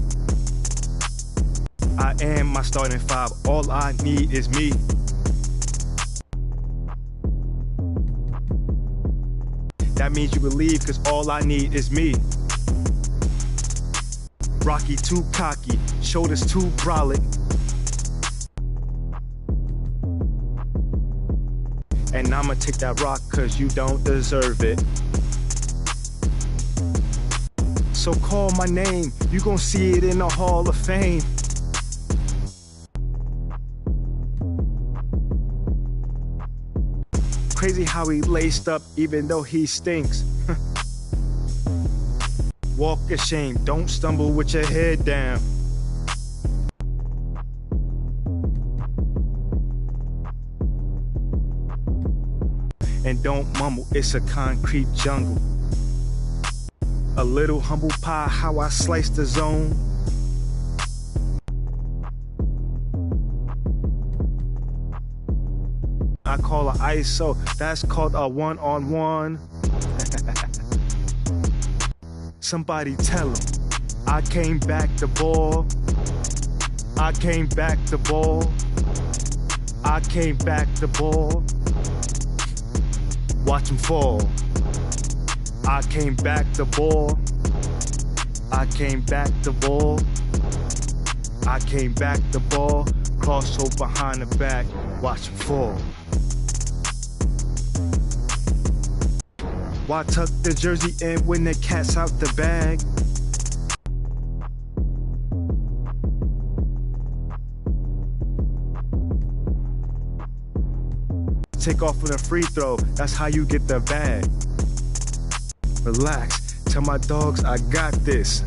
I am my starting five. All I need is me. That means you believe, cause all I need is me. Rocky too cocky, shoulders too brolic. And I'ma take that rock cause you don't deserve it. So call my name, you gon' see it in the Hall of Fame. Crazy how he laced up even though he stinks. Walk ashamed, don't stumble with your head down. And don't mumble, it's a concrete jungle. A little humble pie, how I slice the zone. I call a ISO, that's called a one-on-one. Somebody tell him, I came back to ball. I came back to ball. I came back to ball. Watch him fall. I came back to ball. I came back to ball. I came back to ball. Cross over behind the back. Watch him fall. Why tuck the jersey in when the cat's out the bag? Take off on a free throw, that's how you get the bag. Relax, tell my dogs I got this.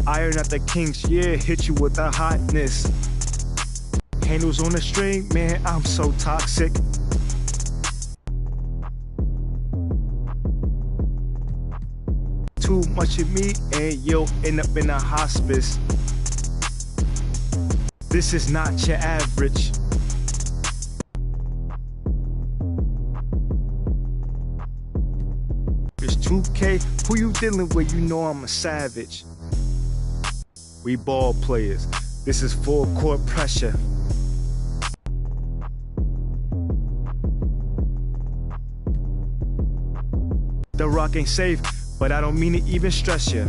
Iron at the Kings, yeah, hit you with the hotness. Handles on the string, man, I'm so toxic. Too much of me and you'll end up in a hospice. This is not your average. It's 2K, who you dealing with? You know I'm a savage. We ball players, this is full court pressure. The rock ain't safe, but I don't mean to even stress you.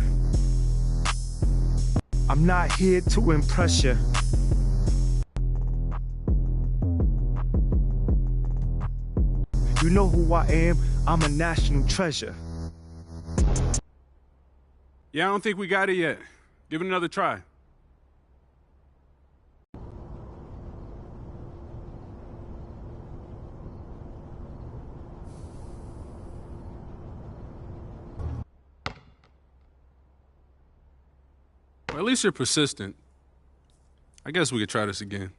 I'm not here to impress you. You know who I am, I'm a national treasure. Yeah, I don't think we got it yet. Give it another try. Well, at least you're persistent. I guess we could try this again.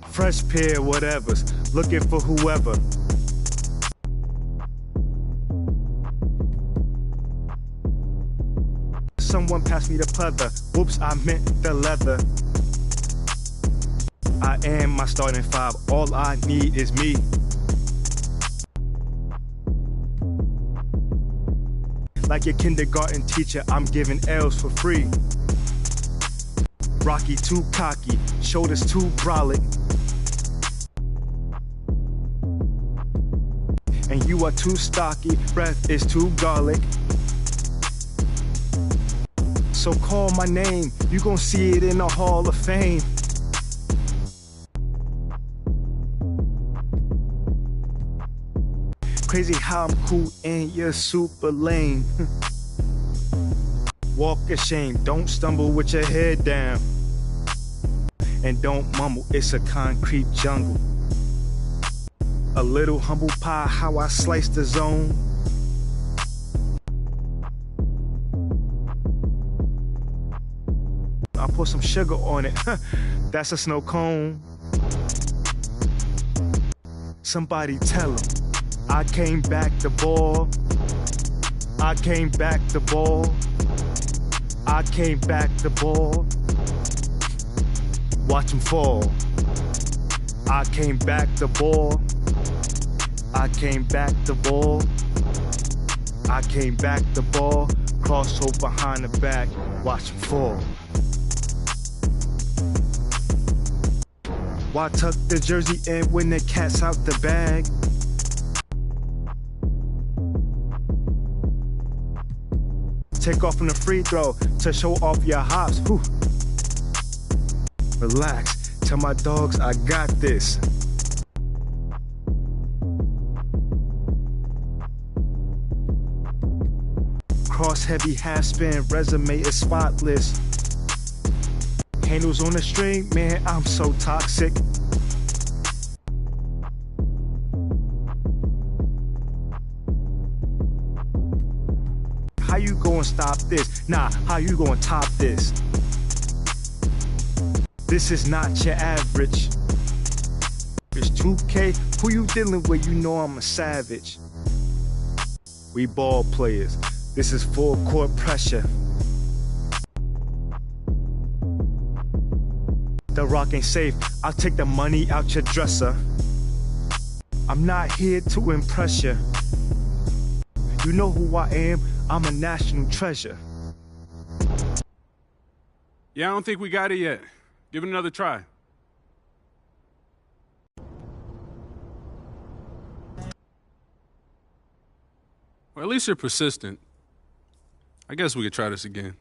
Fresh pair, whatevers, looking for whoever. Someone passed me the pleather. Whoops, I meant the leather. I am my starting five. All I need is me. Like your kindergarten teacher, I'm giving L's for free. Rocky too cocky, shoulders too brolic. And you are too stocky, breath is too garlic. So call my name, you gon' see it in the Hall of Fame. Crazy how I'm cool and you're super lame. Walk a shame, don't stumble with your head down. And don't mumble, it's a concrete jungle. A little humble pie, how I slice the zone. I put some sugar on it, that's a snow cone. Somebody tell him, I came back to ball. I came back to ball. I came back to ball. Watch him fall. I came back to ball. I came back to ball. I came back to ball. Crossover behind the back. Watch him fall. Why tuck the jersey in when the cat's out the bag? Take off from the free throw to show off your hops. Whew. Relax, tell my dogs I got this. Cross heavy, half spin, resume is spotless. Handles on the string, man, I'm so toxic. How you gonna stop this? Nah, how you gonna top this? This is not your average. It's 2K, who you dealing with? You know I'm a savage. We ball players, this is full court pressure. The rock ain't safe, I'll take the money out your dresser. I'm not here to impress you. You know who I am, I'm a national treasure. Yeah, I don't think we got it yet. Give it another try. Well, at least you're persistent. I guess we could try this again.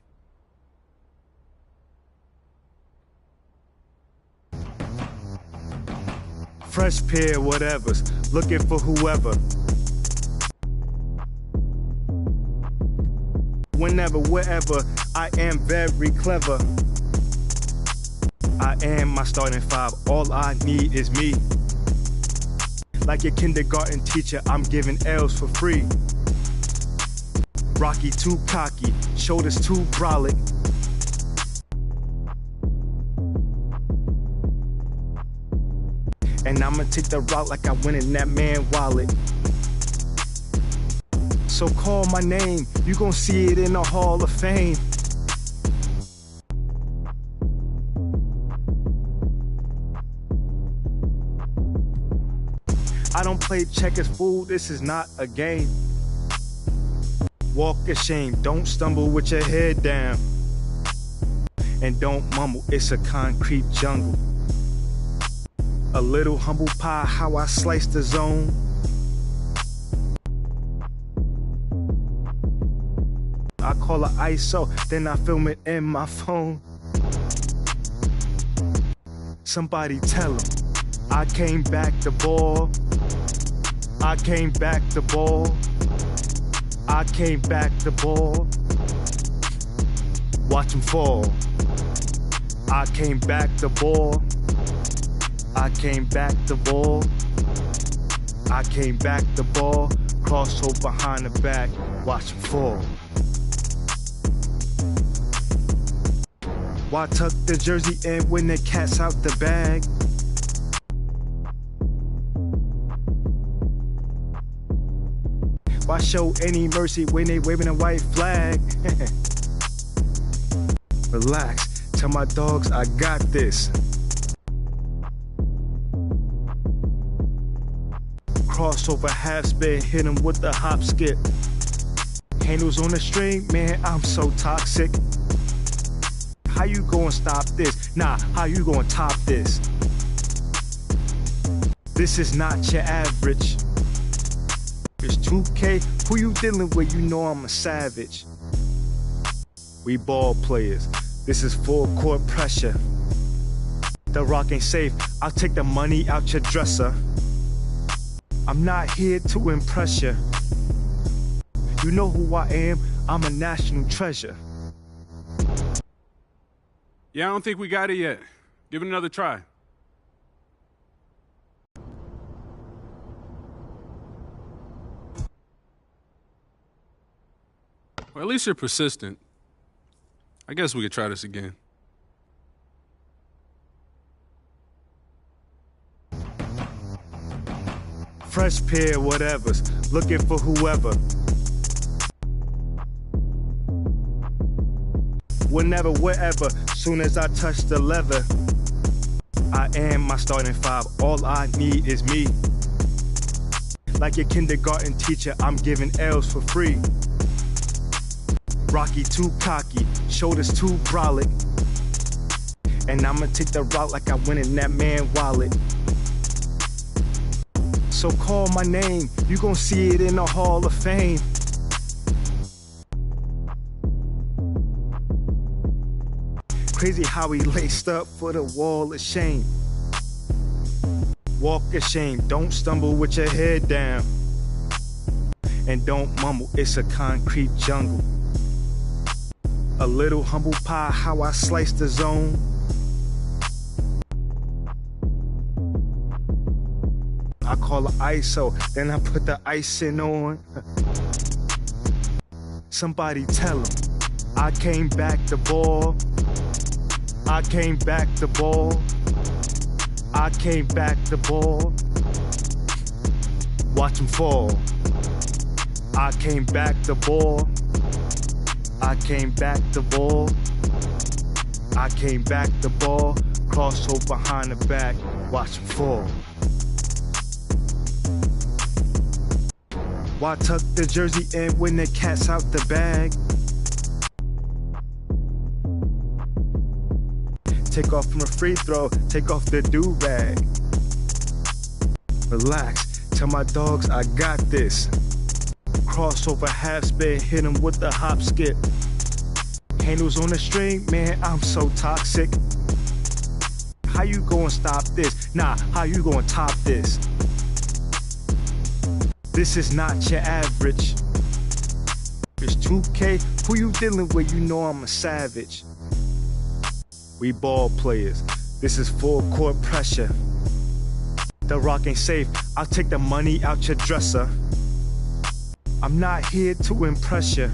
Fresh pair, whatever's, looking for whoever. Whenever, wherever, I am very clever. I am my starting five, all I need is me. Like your kindergarten teacher, I'm giving L's for free. Rocky too cocky, shoulders too brolic. And I'ma take the route like I went in that man wallet. So call my name, you gon' see it in the Hall of Fame. I don't play checkers, fool, this is not a game. Walk a shame, don't stumble with your head down. And don't mumble, it's a concrete jungle. A little humble pie, how I slice the zone. I call it ISO, then I film it in my phone. Somebody tell him, I came back to ball. I came back to ball. I came back to ball. Watch him fall. I came back to ball. I came back to ball. I came back to ball. Crossover behind the back. Watch him fall. Why tuck the jersey in when the cat's out the bag? Why show any mercy when they waving a white flag? Relax, tell my dogs I got this. Crossover half spin, hit him with the hop skip. Handles on the string, man, I'm so toxic. How you gonna stop this? Nah, how you gonna top this? This is not your average. It's 2K, who you dealing with? You know I'm a savage. We ball players, this is full court pressure. The rock ain't safe, I'll take the money out your dresser. I'm not here to impress you. You know who I am, I'm a national treasure. Yeah, I don't think we got it yet. Give it another try. Well, at least you're persistent. I guess we could try this again. Fresh pair, whatever's, looking for whoever. Whenever, wherever, soon as I touch the leather. I am my starting five, all I need is me. Like your kindergarten teacher, I'm giving L's for free. Rocky too cocky, shoulders too brolic. And I'ma take the route like I went in that man wallet. So call my name, you gon' see it in the Hall of Fame. Crazy how he laced up for the wall of shame. Walk of shame, don't stumble with your head down. And don't mumble, it's a concrete jungle. A little humble pie, how I slice the zone. I call it ISO, then I put the icing on. Somebody tell him, I came back to ball. I came back to ball. I came back to ball. Watch him fall. I came back to ball. I came back to ball. I came back to ball. Crossover behind the back. Watch him fall. Why tuck the jersey in when the cat's out the bag? Take off from a free throw, take off the do-rag. Relax, tell my dogs I got this. Crossover half spin, hit him with the hop skip. Handles on the string, man, I'm so toxic. How you gonna stop this? Nah, how you gonna top this? This is not your average. It's 2K, who you dealing with? You know I'm a savage. We ball players, this is full court pressure. The rock ain't safe, I'll take the money out your dresser. I'm not here to impress you.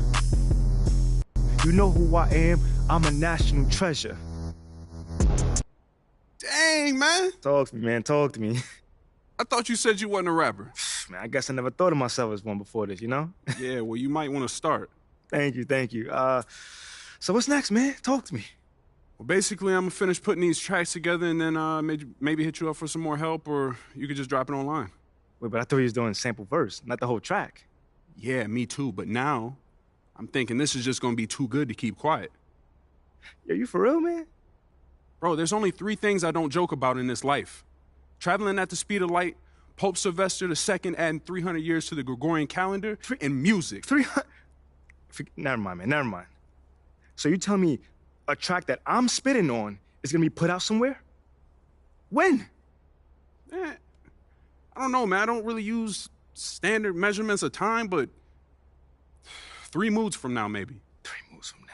You know who I am, I'm a national treasure. Dang, man. Talk to me, man, talk to me. I thought you said you wasn't a rapper. Man, I guess I never thought of myself as one before this, you know? Yeah, well, you might want to start. Thank you, thank you. So what's next, man? Talk to me. Well, basically, I'm gonna finish putting these tracks together and then maybe hit you up for some more help, or you could just drop it online. Wait, but I thought you was doing sample verse, not the whole track. Yeah, me too, but now I'm thinking this is just gonna be too good to keep quiet. Yo, you for real, man? Bro, there's only 3 things I don't joke about in this life. Traveling at the speed of light, Pope Sylvester II adding 300 years to the Gregorian calendar, and music. 300? Never mind, man, never mind. So you tell me a track that I'm spitting on is gonna be put out somewhere? When? I don't know, man. I don't really use standard measurements of time, but 3 moods from now, maybe. 3 moods from now.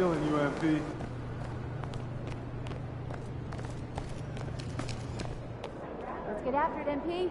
feeling you, MP. Let's get after it, MP.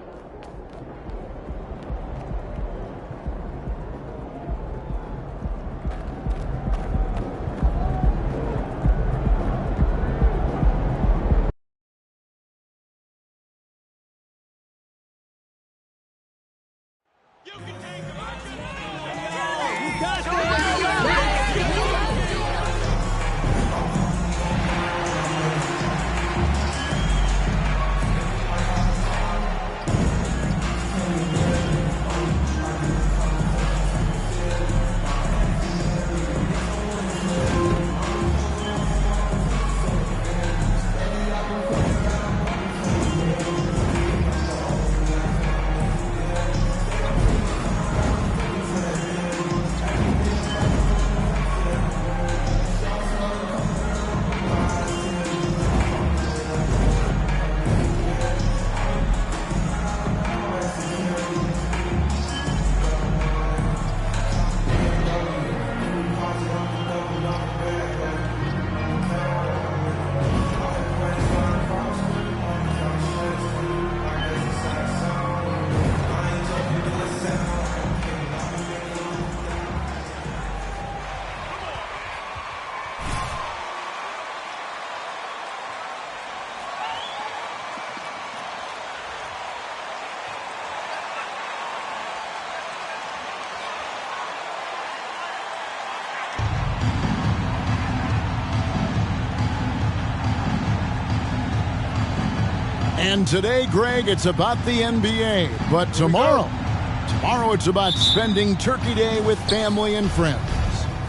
And today, Greg, it's about the NBA. But tomorrow it's about spending Turkey Day with family and friends.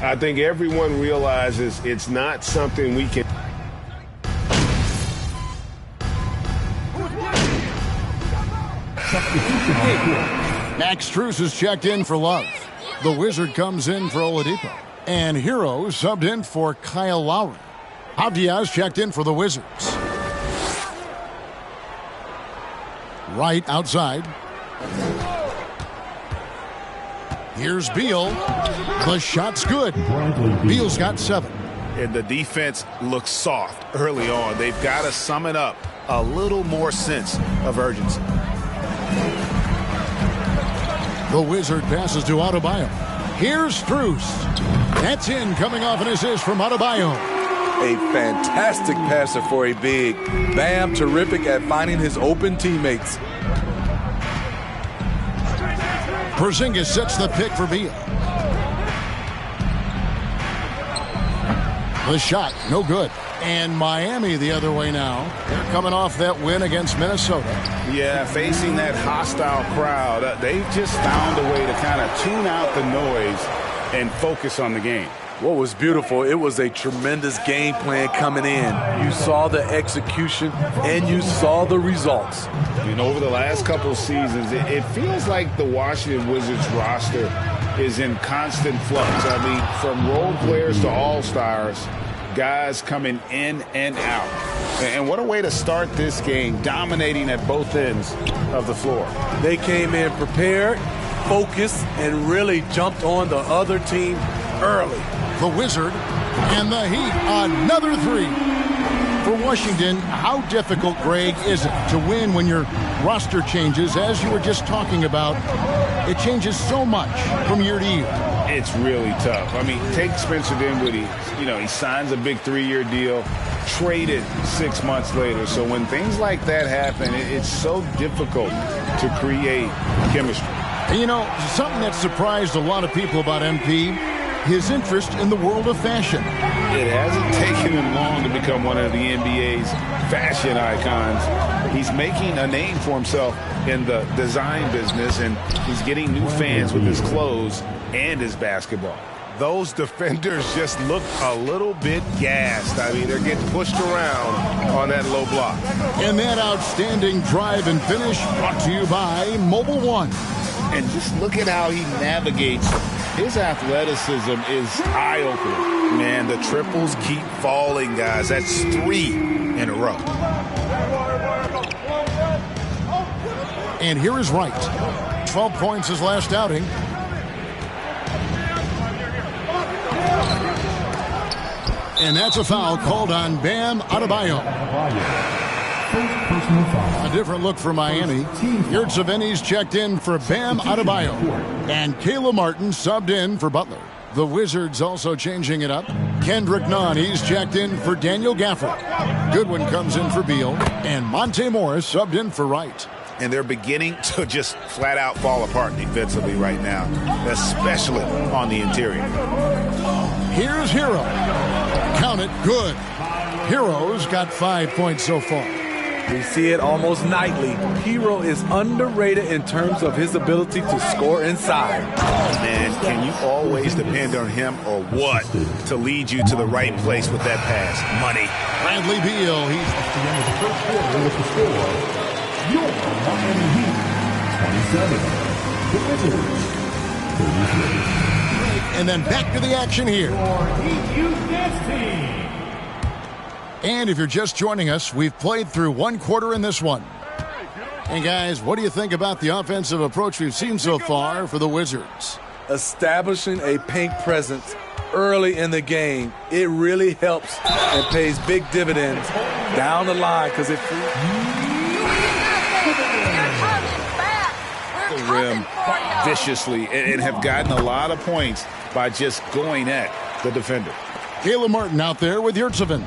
I think everyone realizes it's not something we can. Max Strus is checked in for Love. The Wizard comes in for Oladipo. And Hero subbed in for Kyle Lowry. Avdiaz checked in for the Wizards. Right outside. Here's Beal. The shot's good. Beal's got 7. And the defense looks soft early on. They've got to sum it up. A little more sense of urgency. The Wizard passes to Adebayo. Here's Strus. That's in, coming off an assist from Adebayo. A fantastic passer for a big. Bam, terrific at finding his open teammates. Porzingis sets the pick for Beal. The shot, no good. And Miami the other way now. They're coming off that win against Minnesota. Yeah, facing that hostile crowd, they've just found a way to kind of tune out the noise and focus on the game. What was beautiful, it was a tremendous game plan coming in. You saw the execution and you saw the results. And over the last couple of seasons, it feels like the Washington Wizards roster is in constant flux. I mean, from role players to all-stars, guys coming in and out. And what a way to start this game, dominating at both ends of the floor. They came in prepared, focused, and really jumped on the other team early. The Wizard and the Heat, another 3. For Washington, how difficult, Greg, is it to win when your roster changes, as you were just talking about? It changes so much from year to year. It's really tough. I mean, take Spencer Dinwiddie. You know, he signs a big 3-year deal, traded 6 months later. So when things like that happen, it's so difficult to create chemistry. And you know, something that surprised a lot of people about MP, his interest in the world of fashion. It hasn't taken him long to become one of the NBA's fashion icons. He's making a name for himself in the design business, and he's getting new fans with his clothes and his basketball. Those defenders just look a little bit gassed. I mean, they're getting pushed around on that low block. And that outstanding drive and finish brought to you by Mobile One. And just look at how he navigates. His athleticism is eye-opening. Man, the triples keep falling, guys. That's 3 in a row. And here is Wright. 12 points his last outing. And that's a foul called on Bam Adebayo. A different look for Miami. Yurtseven's checked in for Bam Adebayo. And Kayla Martin subbed in for Butler. The Wizards also changing it up. Kendrick Nunn, he's checked in for Daniel Gafford. Goodwin comes in for Beal. And Monte Morris subbed in for Wright. And they're beginning to just flat out fall apart defensively right now, especially on the interior. Here's Hero. Count it, good. Hero's got 5 points so far. We see it almost nightly. Hero is underrated in terms of his ability to score inside. Oh, man, can you always depend on him or what to lead you to the right place with that pass? Money. Bradley Beal, he's at the end of the first quarter with the score. Your Miami Heat, 27. The Wizards, 33. And then back to the action here. And if you're just joining us, we've played through one quarter in this one. And guys, what do you think about the offensive approach we've seen so far for the Wizards? Establishing a paint presence early in the game, it really helps and pays big dividends down the line because it the rim viciously and have gotten a lot of points by just going at the defender. Kayla Martin out there with Yurtseven.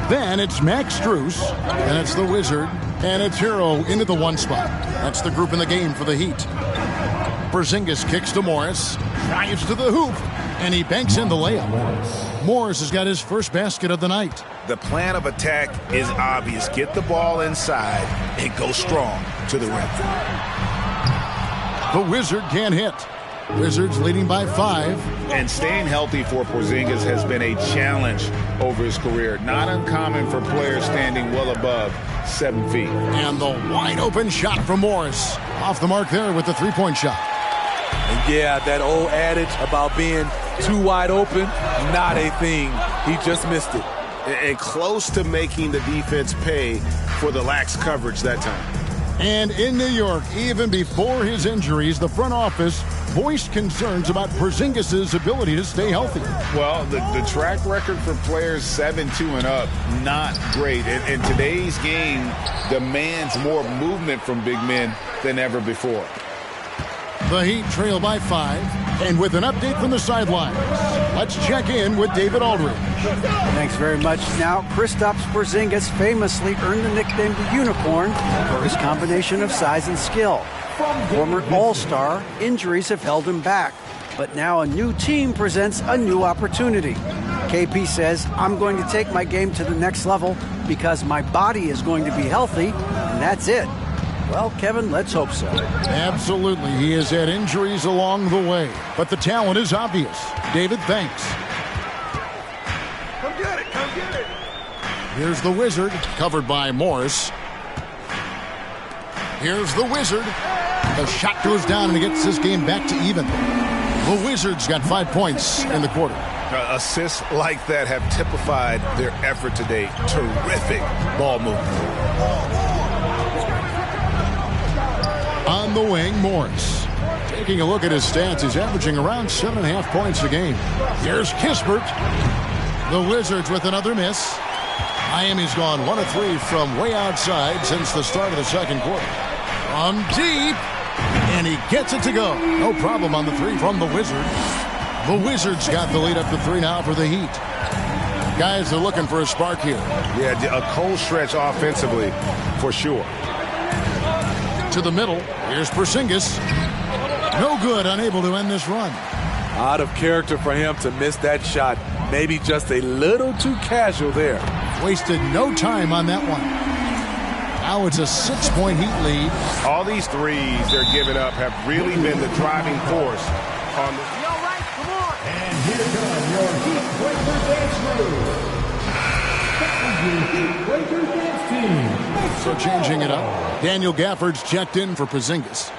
Then it's Max Strus, and it's the Wizard, and it's Hero into the one spot. That's the group in the game for the Heat. Porzingis kicks to Morris, drives to the hoop, and he banks in the layup. Morris has got his first basket of the night. The plan of attack is obvious. Get the ball inside and go strong to the rim. The Wizard can't hit. Wizards leading by 5. And staying healthy for Porzingis has been a challenge over his career. Not uncommon for players standing well above 7 feet. And the wide open shot from Morris. Off the mark there with the three-point shot. And yeah, that old adage about being too wide open, not a thing. He just missed it. And close to making the defense pay for the lax coverage that time. And in New York, even before his injuries, the front office voiced concerns about Porzingis' ability to stay healthy. Well, the track record for players 7-2 and up, not great. And today's game demands more movement from big men than ever before. The Heat trail by 5, and with an update from the sidelines, let's check in with David Aldridge. Thanks very much. Now, Kristaps Porzingis famously earned the nickname the Unicorn for his combination of size and skill. Former All-Star, injuries have held him back, but now a new team presents a new opportunity. KP says, I'm going to take my game to the next level because my body is going to be healthy, and that's it. Well, Kevin, let's hope so. Absolutely. He has had injuries along the way, but the talent is obvious. David, thanks. Come get it, come get it. Here's the Wizard, covered by Morris. Here's the Wizard. The shot goes down and he gets this game back to even. The Wizards got 5 points in the quarter. Assists like that have typified their effort today. Terrific ball movement. On the wing, Morris. Taking a look at his stats, he's averaging around 7.5 points a game. Here's Kispert. The Wizards with another miss. Miami's gone 1 of 3 from way outside since the start of the second quarter. From deep, and he gets it to go. No problem on the 3 from the Wizards. The Wizards got the lead up to 3 now for the Heat. Guys are looking for a spark here. Yeah, a cold stretch offensively for sure. To the middle, here's Porzingis. No good, unable to end this run. Out of character for him to miss that shot. Maybe just a little too casual there. Wasted no time on that one. Now it's a 6-point Heat lead. All these threes they're giving up have really been the driving force on the... You all right? Come on. And here comes your Heat Breaker Dance Crew. Heat Breaker Dance Team. So changing it up. Daniel Gafford's checked in for Porzingis.